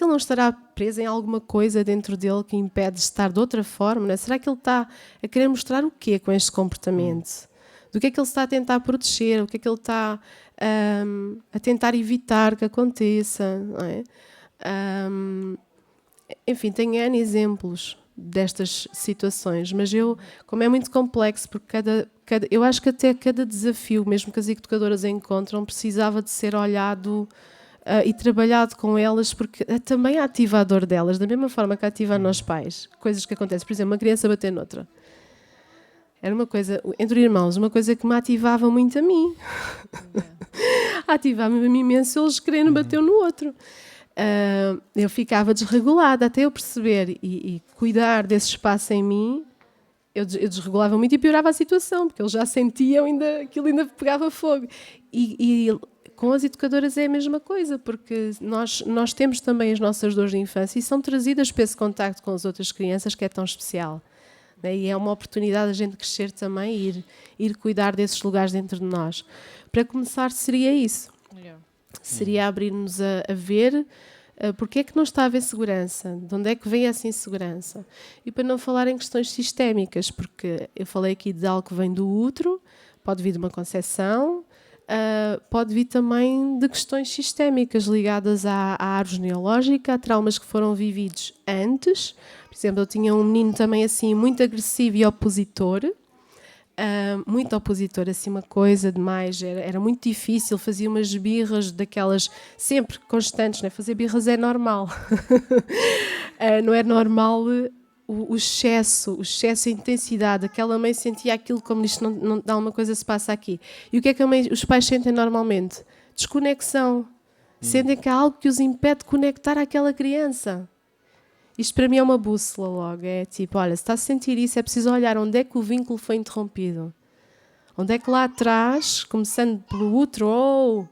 não estará preso em alguma coisa dentro dele que impede de estar de outra forma? Não é? Será que ele está a querer mostrar o quê com este comportamento? Do que é que ele está a tentar proteger? O que é que ele está a tentar evitar que aconteça? Não é? Enfim, tenho N exemplos destas situações, mas como é muito complexo, porque eu acho que até cada desafio, mesmo que as educadoras encontram, precisava de ser olhado e trabalhado com elas, porque também ativa a dor delas, da mesma forma que ativa a nós pais. Coisas que acontecem, por exemplo, uma criança bater noutra. Era uma coisa, entre irmãos, uma coisa que me ativava muito a mim. Ativava-me imenso eles querendo bater um no outro. Eu ficava desregulada até eu perceber e cuidar desse espaço em mim. Eu desregulava muito e piorava a situação, porque eles já sentiam, aquilo ainda pegava fogo. E com as educadoras é a mesma coisa, porque nós temos também as nossas dores de infância e são trazidas para esse contacto com as outras crianças que é tão especial. Né? E é uma oportunidade a gente crescer também e ir cuidar desses lugares dentro de nós. Para começar, seria isso. Seria abrir-nos a ver porque é que não está a haver segurança, de onde é que vem essa insegurança. E para não falar em questões sistémicas, porque eu falei aqui de algo que vem do útero, pode vir de uma concepção, pode vir também de questões sistémicas ligadas à árvore genealógica, a traumas que foram vividos antes. Por exemplo, eu tinha um menino também assim muito agressivo e opositor, muito opositor, assim uma coisa demais, era muito difícil, fazia umas birras daquelas sempre constantes, né? Fazer birras é normal. Não é normal o excesso, a intensidade. Aquela mãe sentia aquilo como isto não alguma coisa se passa aqui. E o que é que os pais sentem normalmente? Desconexão. Sentem que há algo que os impede de conectar àquela criança. Isto para mim é uma bússola logo. É tipo, olha, se está a sentir isso, é preciso olhar onde é que o vínculo foi interrompido. Onde é que lá atrás, começando pelo útero,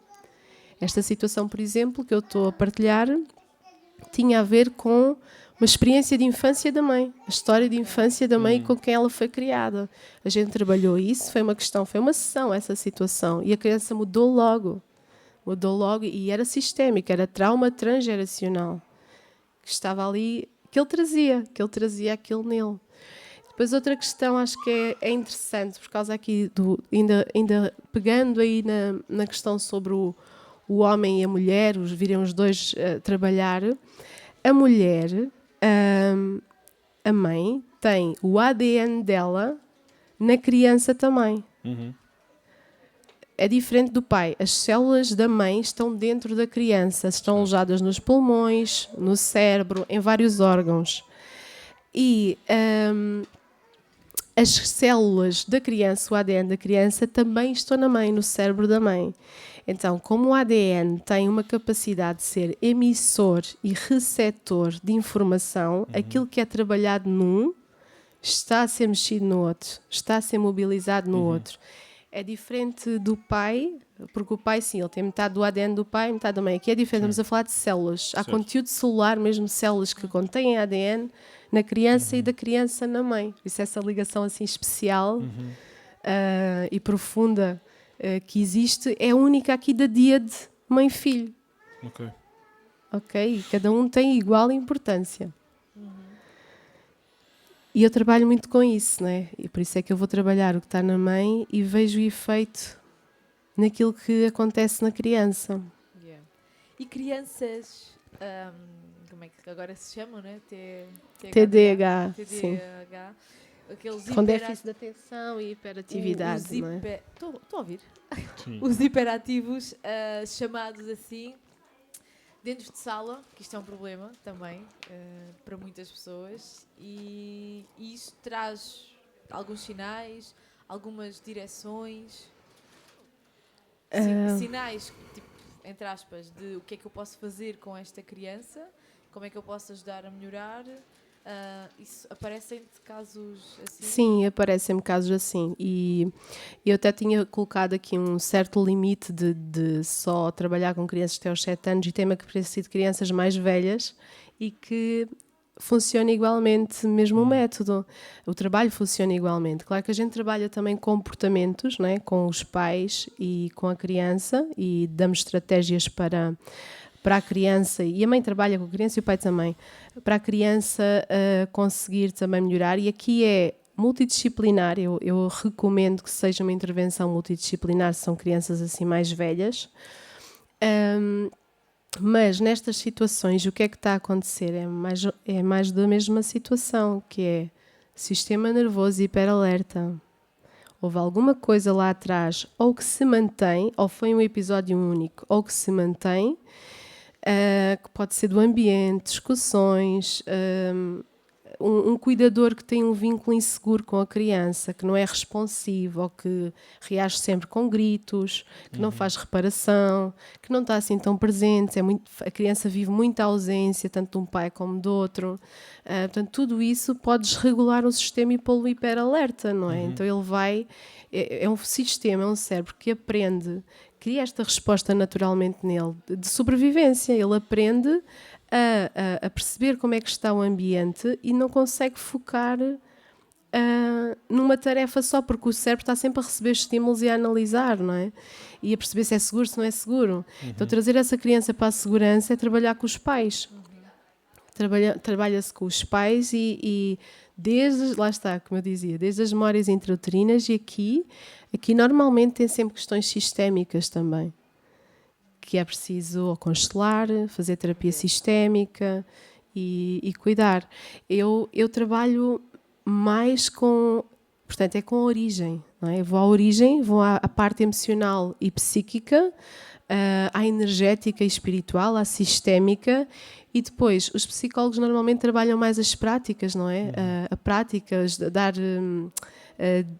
esta situação, por exemplo, que eu estou a partilhar, tinha a ver com uma experiência de infância da mãe, a história de infância da mãe com quem ela foi criada. A gente trabalhou isso, foi uma sessão, essa situação, e a criança mudou logo e era sistémico, era trauma transgeracional, que estava ali, que ele trazia aquilo nele. Depois outra questão, acho que é interessante, por causa aqui, ainda pegando aí na questão sobre o homem e a mulher, virem os dois trabalhar, a mulher, a mãe, tem o ADN dela na criança também. É diferente do pai. As células da mãe estão dentro da criança, estão alojadas nos pulmões, no cérebro, em vários órgãos. E as células da criança, o ADN da criança, também estão na mãe, no cérebro da mãe. Então, como o ADN tem uma capacidade de ser emissor e receptor de informação, aquilo que é trabalhado num está a ser mexido no outro, está a ser mobilizado no outro. É diferente do pai, porque o pai, sim, ele tem metade do ADN do pai e metade da mãe. Aqui é diferente, estamos a falar de células. Há conteúdo celular, mesmo células que contêm ADN na criança e da criança na mãe. Por isso essa ligação assim especial e profunda que existe é única aqui da díade mãe-filho. Ok? E cada um tem igual importância. E eu trabalho muito com isso, né? E por isso é que eu vou trabalhar o que está na mãe e vejo o efeito naquilo que acontece na criança. Yeah. E crianças, como é que agora se chamam, né? TDAH, sim. Aqueles com déficit de atenção e hiperatividade, não é? Estou a ouvir? Sim. Os hiperativos, chamados assim, dentro de sala, que isto é um problema também para muitas pessoas, e isso traz alguns sinais, algumas direções, sinais, tipo, entre aspas, de o que é que eu posso fazer com esta criança, como é que eu posso ajudar a melhorar. Isso aparecem-te casos assim? Sim, aparecem-me casos assim. E eu até tinha colocado aqui um certo limite de só trabalhar com crianças até aos 7 anos e tema que precisa de crianças mais velhas e que funciona igualmente, mesmo o método. O trabalho funciona igualmente. Claro que a gente trabalha também comportamentos, né, com os pais e com a criança e damos estratégias para a criança, e a mãe trabalha com a criança e o pai também, para a criança conseguir também melhorar. E aqui é multidisciplinar, eu recomendo que seja uma intervenção multidisciplinar se são crianças assim mais velhas. Mas nestas situações o que é que está a acontecer? É mais da mesma situação, que é sistema nervoso hiperalerta. Houve alguma coisa lá atrás, ou que se mantém, ou foi um episódio único, ou que se mantém, que pode ser do ambiente, discussões, um cuidador que tem um vínculo inseguro com a criança, que não é responsivo ou que reage sempre com gritos, que não faz reparação, que não está assim tão presente, a criança vive muita ausência, tanto de um pai como do outro. Portanto, tudo isso pode desregular o sistema e pô-lo hiperalerta, não é? Então ele vai... É um sistema, é um cérebro que aprende, cria esta resposta naturalmente nele, de sobrevivência. Ele aprende a perceber como é que está o ambiente e não consegue focar numa tarefa só, porque o cérebro está sempre a receber estímulos e a analisar, não é? E a perceber se é seguro, se não é seguro. Então trazer essa criança para a segurança é trabalhar com os pais. Trabalha-se com os pais e desde, lá está, como eu dizia, desde as memórias intrauterinas, e aqui normalmente tem sempre questões sistémicas também, que é preciso constelar, fazer terapia sistémica e cuidar. Eu trabalho mais com, portanto, é com a origem, não é? Vou à origem, vou à parte emocional e psíquica, à energética e espiritual, à sistémica, e depois os psicólogos normalmente trabalham mais as práticas, não é? A práticas, dar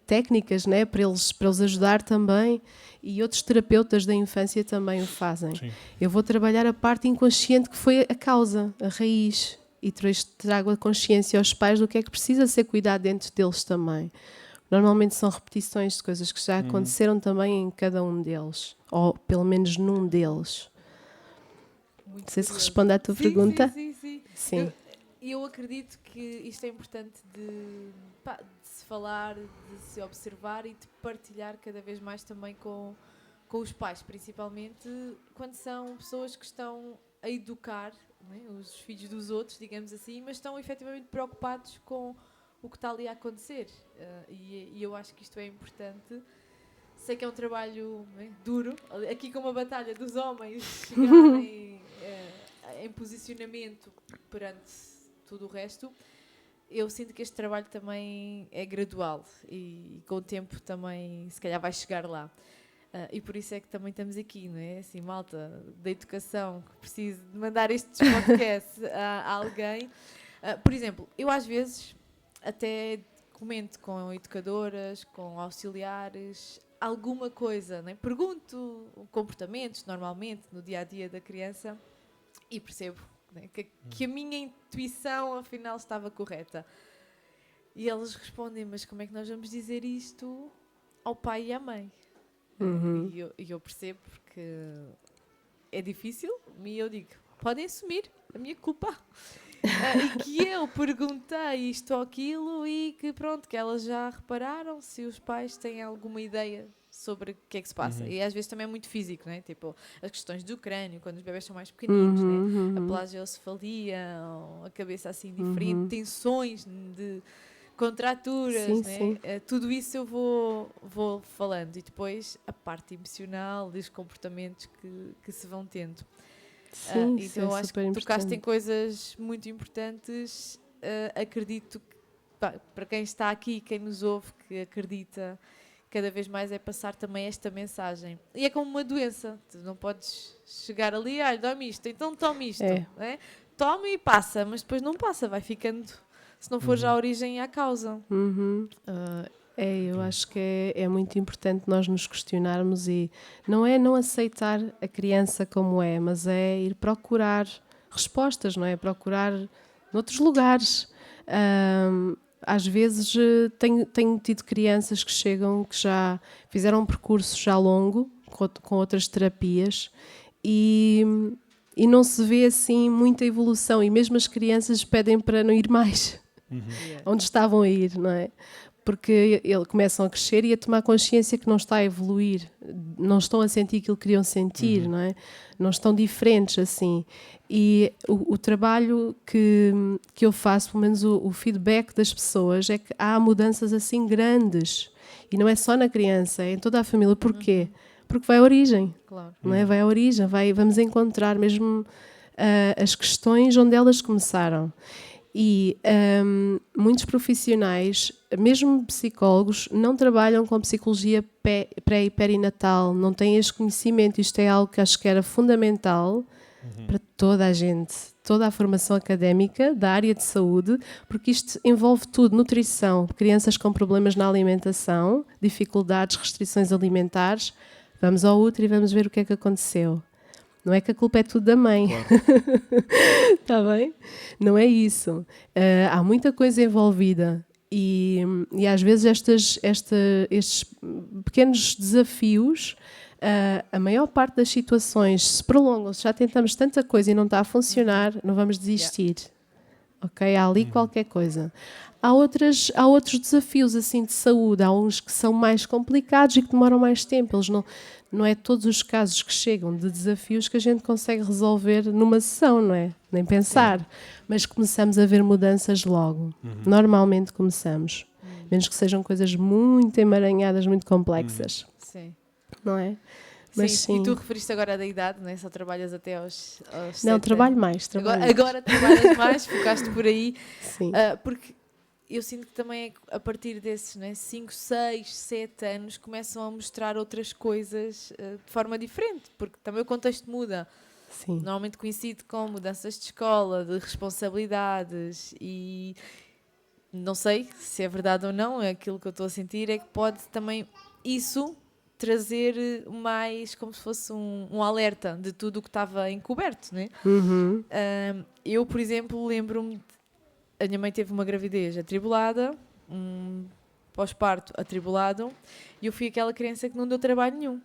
técnicas, não é? para eles ajudar também, e outros terapeutas da infância também o fazem. Sim. Eu vou trabalhar a parte inconsciente, que foi a causa, a raiz, e trago a consciência aos pais do que é que precisa ser cuidado dentro deles também. Normalmente são repetições de coisas que já aconteceram também em cada um deles, ou pelo menos num deles. Muito Não sei se curioso. responde à tua pergunta. Sim. Eu acredito que isto é importante de se falar, de se observar e de partilhar cada vez mais também com os pais, principalmente quando são pessoas que estão a educar, não é? Os filhos dos outros, digamos assim, mas estão efetivamente preocupados com o que está ali a acontecer. E eu acho que isto é importante. Sei que é um trabalho, não é, duro, aqui com uma batalha dos homens chegarem em posicionamento perante tudo o resto. Eu sinto que este trabalho também é gradual e com o tempo também se calhar vai chegar lá. E por isso é que também estamos aqui, não é? Assim, malta da educação que precisa de mandar estes podcasts a alguém. Por exemplo, eu às vezes, até comento com educadoras, com auxiliares, alguma coisa, né? Pergunto comportamentos normalmente no dia-a-dia da criança e percebo, né, que a minha intuição afinal estava correta. E eles respondem, mas como é que nós vamos dizer isto ao pai e à mãe? E eu percebo porque é difícil e eu digo, podem assumir a minha culpa. E que eu perguntei isto ou aquilo e que pronto, que elas já repararam se os pais têm alguma ideia sobre o que é que se passa. E às vezes também é muito físico, né? Tipo, as questões do crânio, quando os bebés são mais pequeninos, né? A plagiocefalia, a cabeça assim diferente, tensões de contraturas, Sim, né? sim. Tudo isso eu vou falando. E depois a parte emocional dos comportamentos que se vão tendo. Sim, isso então é acho super que tocaste em importante. coisas muito importantes. Acredito que para quem está aqui, quem nos ouve, que acredita cada vez mais é passar também esta mensagem. E é como uma doença, tu não podes chegar ali, dá-me isto, então tome isto. Né? Toma e passa, mas depois não passa, vai ficando, se não for já a origem e a causa. Eu acho que é muito importante nós nos questionarmos e não é não aceitar a criança como é, mas é ir procurar respostas, não é? Procurar noutros lugares. Às vezes tenho tido crianças que chegam, que já fizeram um percurso já longo, com outras terapias, e não se vê assim muita evolução, e mesmo as crianças pedem para não ir mais onde estavam a ir, não é? Porque eles começam a crescer e a tomar consciência que não está a evoluir, não estão a sentir aquilo que queriam sentir, não é? Não estão diferentes assim. E o trabalho que eu faço, pelo menos o feedback das pessoas, é que há mudanças assim grandes. E não é só na criança, é em toda a família. Porquê? Porque vai à origem, claro. não é? Vai à origem, vamos encontrar mesmo as questões onde elas começaram. E muitos profissionais, mesmo psicólogos, não trabalham com psicologia pré e perinatal, não têm este conhecimento. Isto é algo que acho que era fundamental para toda a gente, toda a formação académica da área de saúde, porque isto envolve tudo: nutrição, crianças com problemas na alimentação, dificuldades, restrições alimentares. Vamos ao útero e vamos ver o que é que aconteceu. Não é que a culpa é tudo da mãe. Claro. Está bem? Não é isso. Há muita coisa envolvida e às vezes estes pequenos desafios, a maior parte das situações se prolongam. Se já tentamos tanta coisa e não está a funcionar, não vamos desistir. Ok? Há ali qualquer coisa. Há outros desafios assim de saúde. Há uns que são mais complicados e que demoram mais tempo. Eles não é todos os casos que chegam de desafios que a gente consegue resolver numa sessão, não é? Nem pensar. Mas começamos a ver mudanças logo. Normalmente começamos. Menos que sejam coisas muito emaranhadas, muito complexas. Sim. Não é? Mas sim. E tu referiste agora da idade, não é? Só trabalhas até aos não, trabalho mais. Agora trabalhas mais, focaste por aí. Sim. Porque eu sinto que também a partir desses 5, 6, 7 anos começam a mostrar outras coisas de forma diferente, porque também o contexto muda. Sim. Normalmente coincide com mudanças de escola, de responsabilidades e não sei se é verdade ou não, aquilo que eu estou a sentir é que pode também isso trazer mais como se fosse um alerta de tudo o que estava encoberto, né? Eu, por exemplo, lembro-me, a minha mãe teve uma gravidez atribulada, um pós-parto atribulado, e eu fui aquela criança que não deu trabalho nenhum.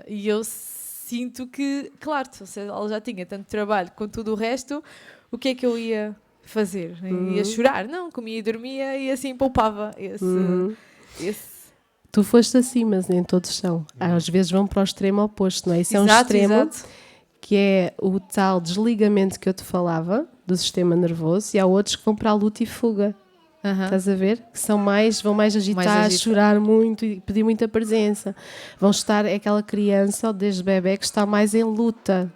E eu sinto que, claro, se ela já tinha tanto trabalho com tudo o resto, o que é que eu ia fazer? Ia chorar? Não, comia e dormia e assim poupava esse... Tu foste assim, mas nem todos são. Às vezes vão para o extremo oposto, não é? Isso é um extremo que é o tal desligamento que eu te falava do sistema nervoso, e há outros que vão para a luta e fuga. Estás a ver? Que vão mais agitar, chorar muito e pedir muita presença. Vão estar, é aquela criança, desde bebê, que está mais em luta.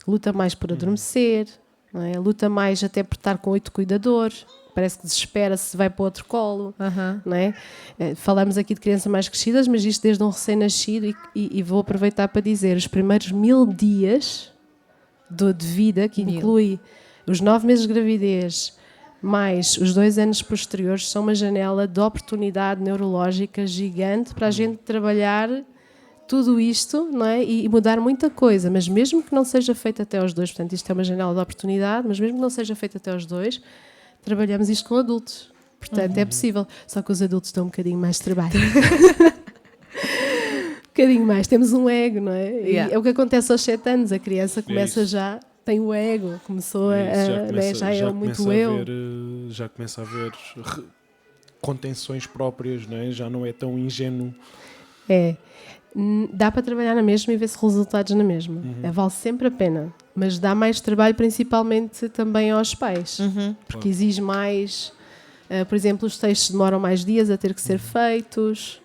Luta mais por adormecer, não é? Luta mais até por estar com 8 cuidadores. Parece que desespera se vai para outro colo. Não é? Falamos aqui de crianças mais crescidas, mas isto desde um recém-nascido, e vou aproveitar para dizer, os primeiros 1000 dias de vida, que inclui os 9 meses de gravidez, mais os 2 anos posteriores são uma janela de oportunidade neurológica gigante para a gente trabalhar tudo isto, não é? E mudar muita coisa, mas mesmo que não seja feito até aos 2, portanto isto é uma janela de oportunidade, mas mesmo que não seja feito até aos 2, trabalhamos isto com adultos, portanto é possível, só que os adultos dão um bocadinho mais de trabalho. Um bocadinho mais, temos um ego, não é? Yeah. E é o que acontece aos 7 anos, a criança começa já, tem o ego, começou já é muito eu. Já começa a haver contenções próprias, não é? Já não é tão ingênuo. Dá para trabalhar na mesma e ver-se resultados na mesma. Vale sempre a pena. Mas dá mais trabalho principalmente também aos pais. Porque exige mais... por exemplo, os textos demoram mais dias a ter que ser feitos.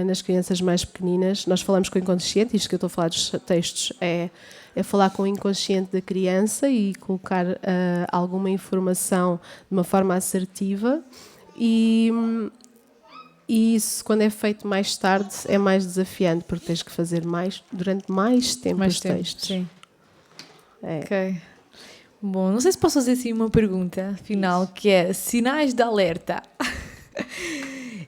Nas crianças mais pequeninas. Nós falamos com o inconsciente. Isto que eu estou a falar dos textos é falar com o inconsciente da criança e colocar alguma informação de uma forma assertiva. E isso, quando é feito mais tarde, é mais desafiante, porque tens que fazer durante mais tempo os textos. Sim. Ok. Bom, não sei se posso fazer assim uma pergunta final, que é sinais de alerta.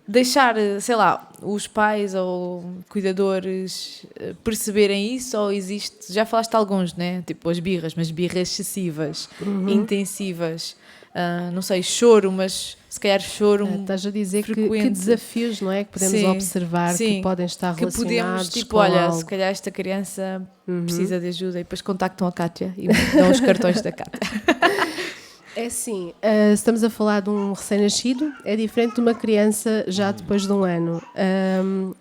Deixar, sei lá, os pais ou cuidadores perceberem isso, ou existe, já falaste de alguns, né? Tipo as birras, mas birras excessivas, intensivas. Não sei, choro, mas se calhar choro estás a dizer que frequente. desafios, não é? Que podemos observar, que podem estar relacionados que podemos, tipo, com olha, algo. se calhar esta criança precisa de ajuda, e depois contactam a Kátia e dão os cartões da Kátia. É assim, se estamos a falar de um recém-nascido, é diferente de uma criança já depois de 1 ano.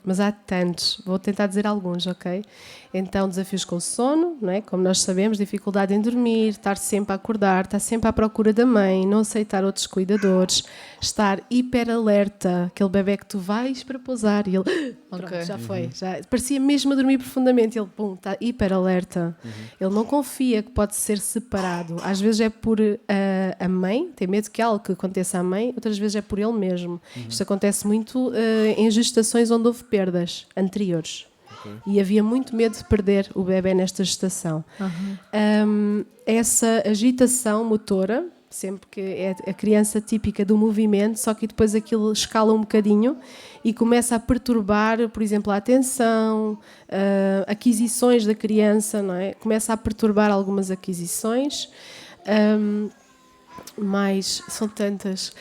Mas há tantos, vou tentar dizer alguns, ok? Então, desafios com o sono, não é? Como nós sabemos, dificuldade em dormir, estar sempre a acordar, estar sempre à procura da mãe, não aceitar outros cuidadores, estar hiperalerta, aquele bebé que tu vais para pousar e ele... Pronto, já foi. Já, parecia mesmo a dormir profundamente, ele está hiperalerta. Ele não confia que pode ser separado. Às vezes é por a mãe, tem medo que algo que aconteça à mãe, outras vezes é por ele mesmo. Isto acontece muito em gestações onde houve perdas anteriores. E havia muito medo de perder o bebé nesta gestação. Essa agitação motora, sempre que é a criança típica do movimento, só que depois aquilo escala um bocadinho e começa a perturbar, por exemplo, a atenção, aquisições da criança, não é? Começa a perturbar algumas aquisições, mas são tantas.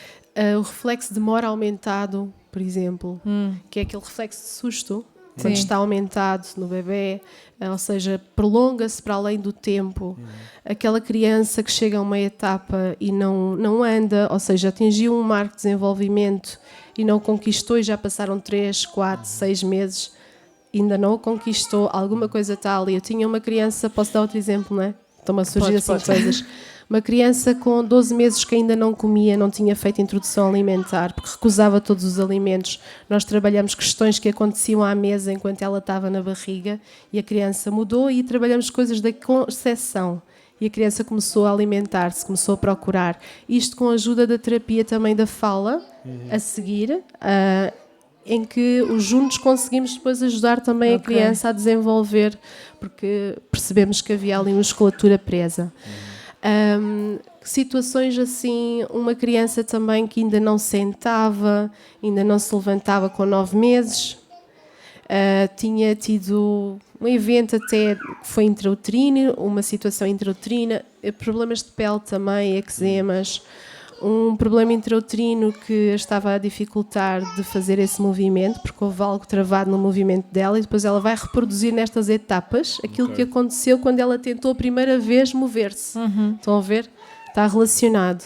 O reflexo de demora aumentado, por exemplo, que é aquele reflexo de susto, quando está aumentado no bebê, ou seja, prolonga-se para além do tempo. Aquela criança que chega a uma etapa e não anda, ou seja, atingiu um marco de desenvolvimento e não conquistou, e já passaram 3, 4, 6 meses, ainda não o conquistou, alguma coisa está ali. Eu tinha uma criança, posso dar outro exemplo, não é? Estão-me a surgir coisas. Uma criança com 12 meses que ainda não comia, não tinha feito introdução alimentar, porque recusava todos os alimentos. Nós trabalhamos questões que aconteciam à mesa enquanto ela estava na barriga e a criança mudou, e trabalhamos coisas da concepção. E a criança começou a alimentar-se, começou a procurar. Isto com a ajuda da terapia também da fala, a seguir, em que os juntos conseguimos depois ajudar também a criança a desenvolver, porque percebemos que havia ali musculatura presa. Situações assim, uma criança também que ainda não sentava, ainda não se levantava com 9 meses, tinha tido um evento até que foi intrauterino, uma situação intrauterina, problemas de pele também, eczemas, um problema intrauterino que estava a dificultar de fazer esse movimento, porque houve algo travado no movimento dela, e depois ela vai reproduzir nestas etapas aquilo que aconteceu quando ela tentou a primeira vez mover-se. Estão a ver? Está relacionado.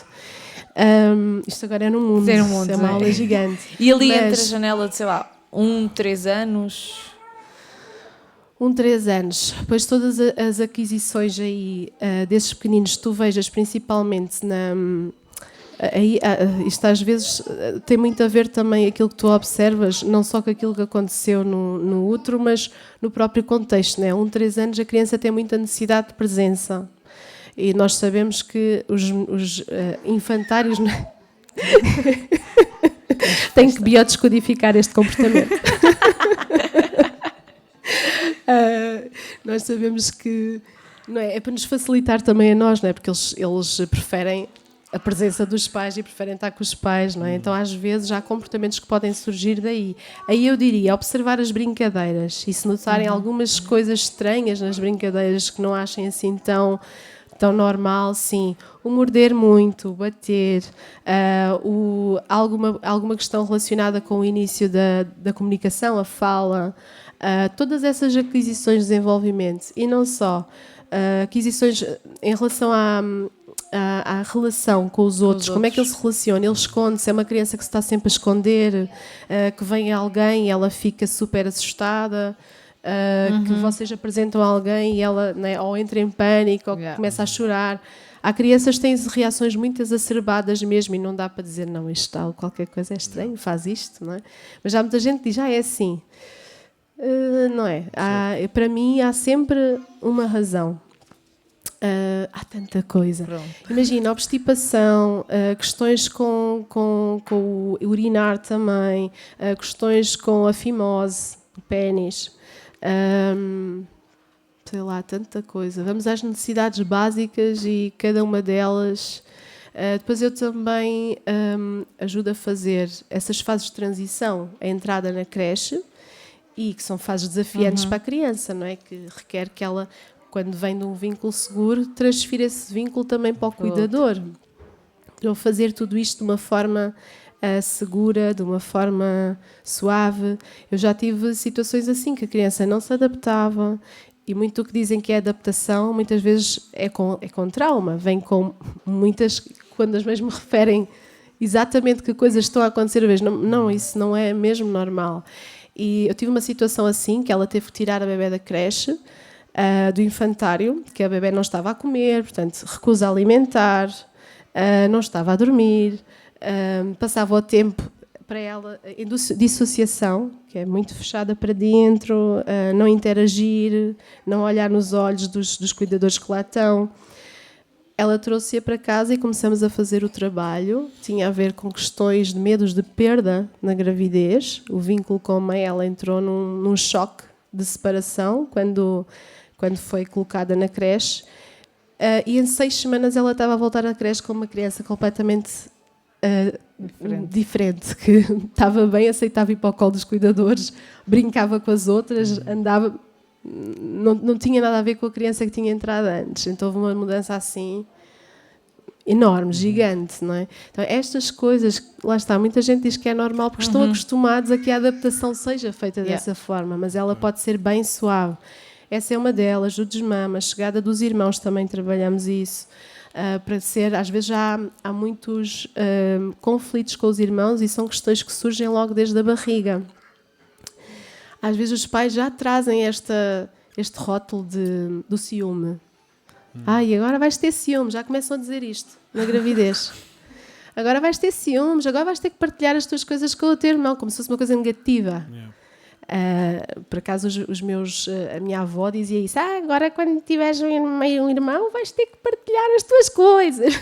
Isto agora é no mundo, é uma aula gigante. E ali entre a janela de, sei lá, 3 anos... 3 anos. Depois todas as aquisições aí desses pequeninos, tu vejas principalmente isto às vezes tem muito a ver também aquilo que tu observas, não só com aquilo que aconteceu no útero, mas no próprio contexto, né? 3 anos a criança tem muita necessidade de presença, e nós sabemos que os infantários têm que biodescodificar este comportamento. Nós sabemos que não é para nos facilitar também a nós, não é? Porque eles preferem a presença dos pais e preferem estar com os pais, não é? Então às vezes há comportamentos que podem surgir daí. Aí eu diria, observar as brincadeiras e se notarem algumas coisas estranhas nas brincadeiras que não achem assim tão normal, sim. O morder muito, o bater, alguma questão relacionada com o início da comunicação, a fala, todas essas aquisições de desenvolvimento e não só, aquisições em relação à relação com os outros, como é que ele se relaciona, ele esconde-se, é uma criança que se está sempre a esconder, que vem alguém e ela fica super assustada, que vocês apresentam a alguém e ela, né, ou entra em pânico ou começa a chorar. Há crianças que têm reações muito exacerbadas mesmo e não dá para dizer, não, isto tal, qualquer coisa é estranho, faz isto, não é? Mas há muita gente que diz, é assim. Não é? Para mim há sempre uma razão. Há tanta coisa. Pronto. Imagina, obstipação, questões com o urinar também, questões com a fimose, o pénis, sei lá, tanta coisa. Vamos às necessidades básicas e cada uma delas. Depois eu também ajudo a fazer essas fases de transição, a entrada na creche, e que são fases desafiantes para a criança, não é? Que requer que ela, quando vem de um vínculo seguro, transfira esse vínculo também para o cuidador. Eu fazer tudo isto de uma forma segura, de uma forma suave. Eu já tive situações assim, que a criança não se adaptava, e muito o que dizem que é adaptação, muitas vezes é com trauma. Vem com muitas, quando as mães me referem exatamente que coisas estão a acontecer, eu vejo, não, isso não é mesmo normal. E eu tive uma situação assim, que ela teve que tirar a bebé da creche, do infantário, que a bebé não estava a comer, portanto, recusa a alimentar, não estava a dormir, passava o tempo para ela em dissociação, que é muito fechada para dentro, não interagir, não olhar nos olhos dos cuidadores que lá estão. Ela trouxe-a para casa e começamos a fazer o trabalho. Tinha a ver com questões de medos de perda na gravidez. O vínculo com a mãe, ela entrou num choque de separação quando foi colocada na creche. E em 6 semanas ela estava a voltar à creche com uma criança completamente diferente, que estava bem, aceitava ir para o colo dos cuidadores, brincava com as outras, andava... Não tinha nada a ver com a criança que tinha entrado antes. Então houve uma mudança assim enorme, gigante, não é? Então estas coisas, lá está, muita gente diz que é normal porque estão acostumados a que a adaptação seja feita dessa forma, mas ela pode ser bem suave. Essa é uma delas, o desmame, a chegada dos irmãos, também trabalhamos isso. Para ser, às vezes já há muitos conflitos com os irmãos e são questões que surgem logo desde a barriga. Às vezes os pais já trazem este rótulo do ciúme. E agora vais ter ciúme, já começam a dizer isto na gravidez. Agora vais ter ciúmes, agora vais ter que partilhar as tuas coisas com o teu irmão, como se fosse uma coisa negativa. Por acaso a minha avó dizia isso, agora quando tiveres um irmão vais ter que partilhar as tuas coisas.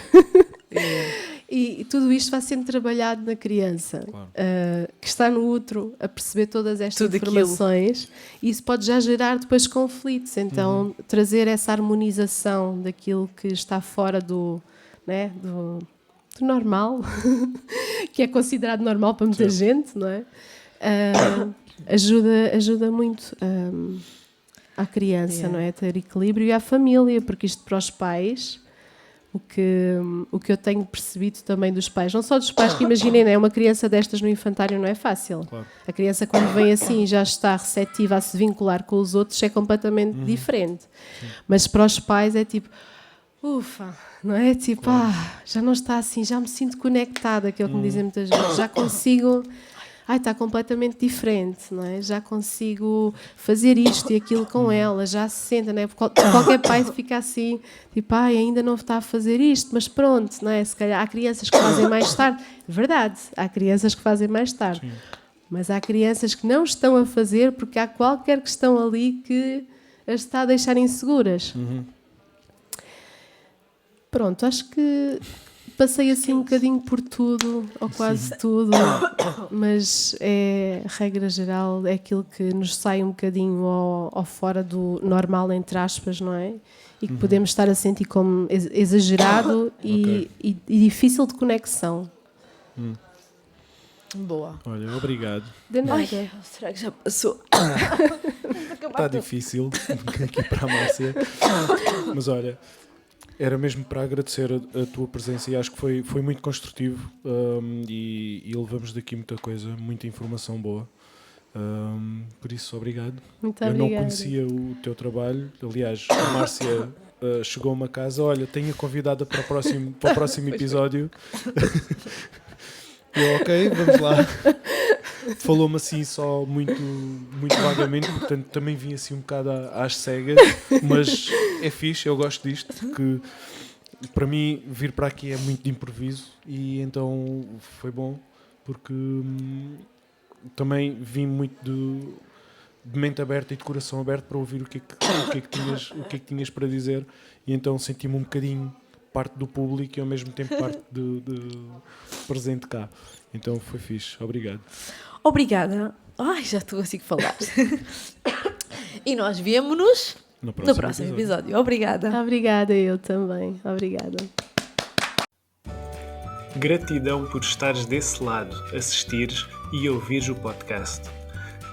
E tudo isto vai sendo trabalhado na criança, claro. Que está no útero a perceber todas estas informações, e isso pode já gerar depois conflitos. Então trazer essa harmonização daquilo que está fora do normal, que é considerado normal para muita gente, não é? Ajuda muito à criança, não é? A ter equilíbrio, e à família, porque isto para os pais, o que eu tenho percebido também dos pais, não só dos pais, que imaginem, né? Uma criança destas no infantário não é fácil. Claro. A criança, quando vem assim, já está receptiva a se vincular com os outros, é completamente diferente. Sim. Mas para os pais é tipo, ufa, não é? Tipo, claro. Já não está assim, já me sinto conectada, que é o que me dizem muitas vezes, já consigo... está completamente diferente, não é? Já consigo fazer isto e aquilo com ela, já se senta, não é? Qualquer pai fica assim, tipo, ainda não está a fazer isto, mas pronto, não é? Se calhar há crianças que fazem mais tarde, verdade, há crianças que fazem mais tarde, sim. Mas há crianças que não estão a fazer porque há qualquer questão ali que as está a deixar inseguras. Pronto, acho que Passei assim um bocadinho por tudo, ou quase tudo, mas é, regra geral, é aquilo que nos sai um bocadinho ao fora do normal, entre aspas, não é? E que podemos estar a sentir como exagerado e difícil de conexão. Boa. Olha, obrigado. De nada. Ai, será que já passou? Está difícil aqui para a Márcia. Mas olha, era mesmo para agradecer a tua presença e acho que foi muito construtivo e levamos daqui muita coisa, muita informação boa. Por isso, obrigado. Muito Eu obrigada. não conhecia o teu trabalho. Aliás, a Márcia chegou-me a casa. Olha, tenho-a convidada para o próximo episódio. Eu, ok, vamos lá. Falou-me assim só muito vagamente, portanto também vim assim um bocado às cegas, mas é fixe, eu gosto disto, que para mim vir para aqui é muito de improviso e então foi bom, porque também vim muito de mente aberta e de coração aberto para ouvir o que é que tinhas para dizer, e então senti-me um bocadinho parte do público e ao mesmo tempo parte de presente cá. Então foi fixe. Obrigado. Obrigada. Ai, já estou assim a falar. E nós vemo-nos no próximo episódio. Obrigada. Obrigada, eu também. Obrigada. Gratidão por estares desse lado, assistires e ouvires o podcast.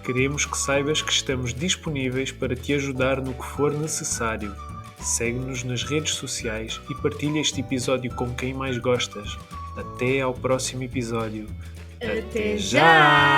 Queremos que saibas que estamos disponíveis para te ajudar no que for necessário. Segue-nos nas redes sociais e partilha este episódio com quem mais gostas. Até ao próximo episódio. Até já!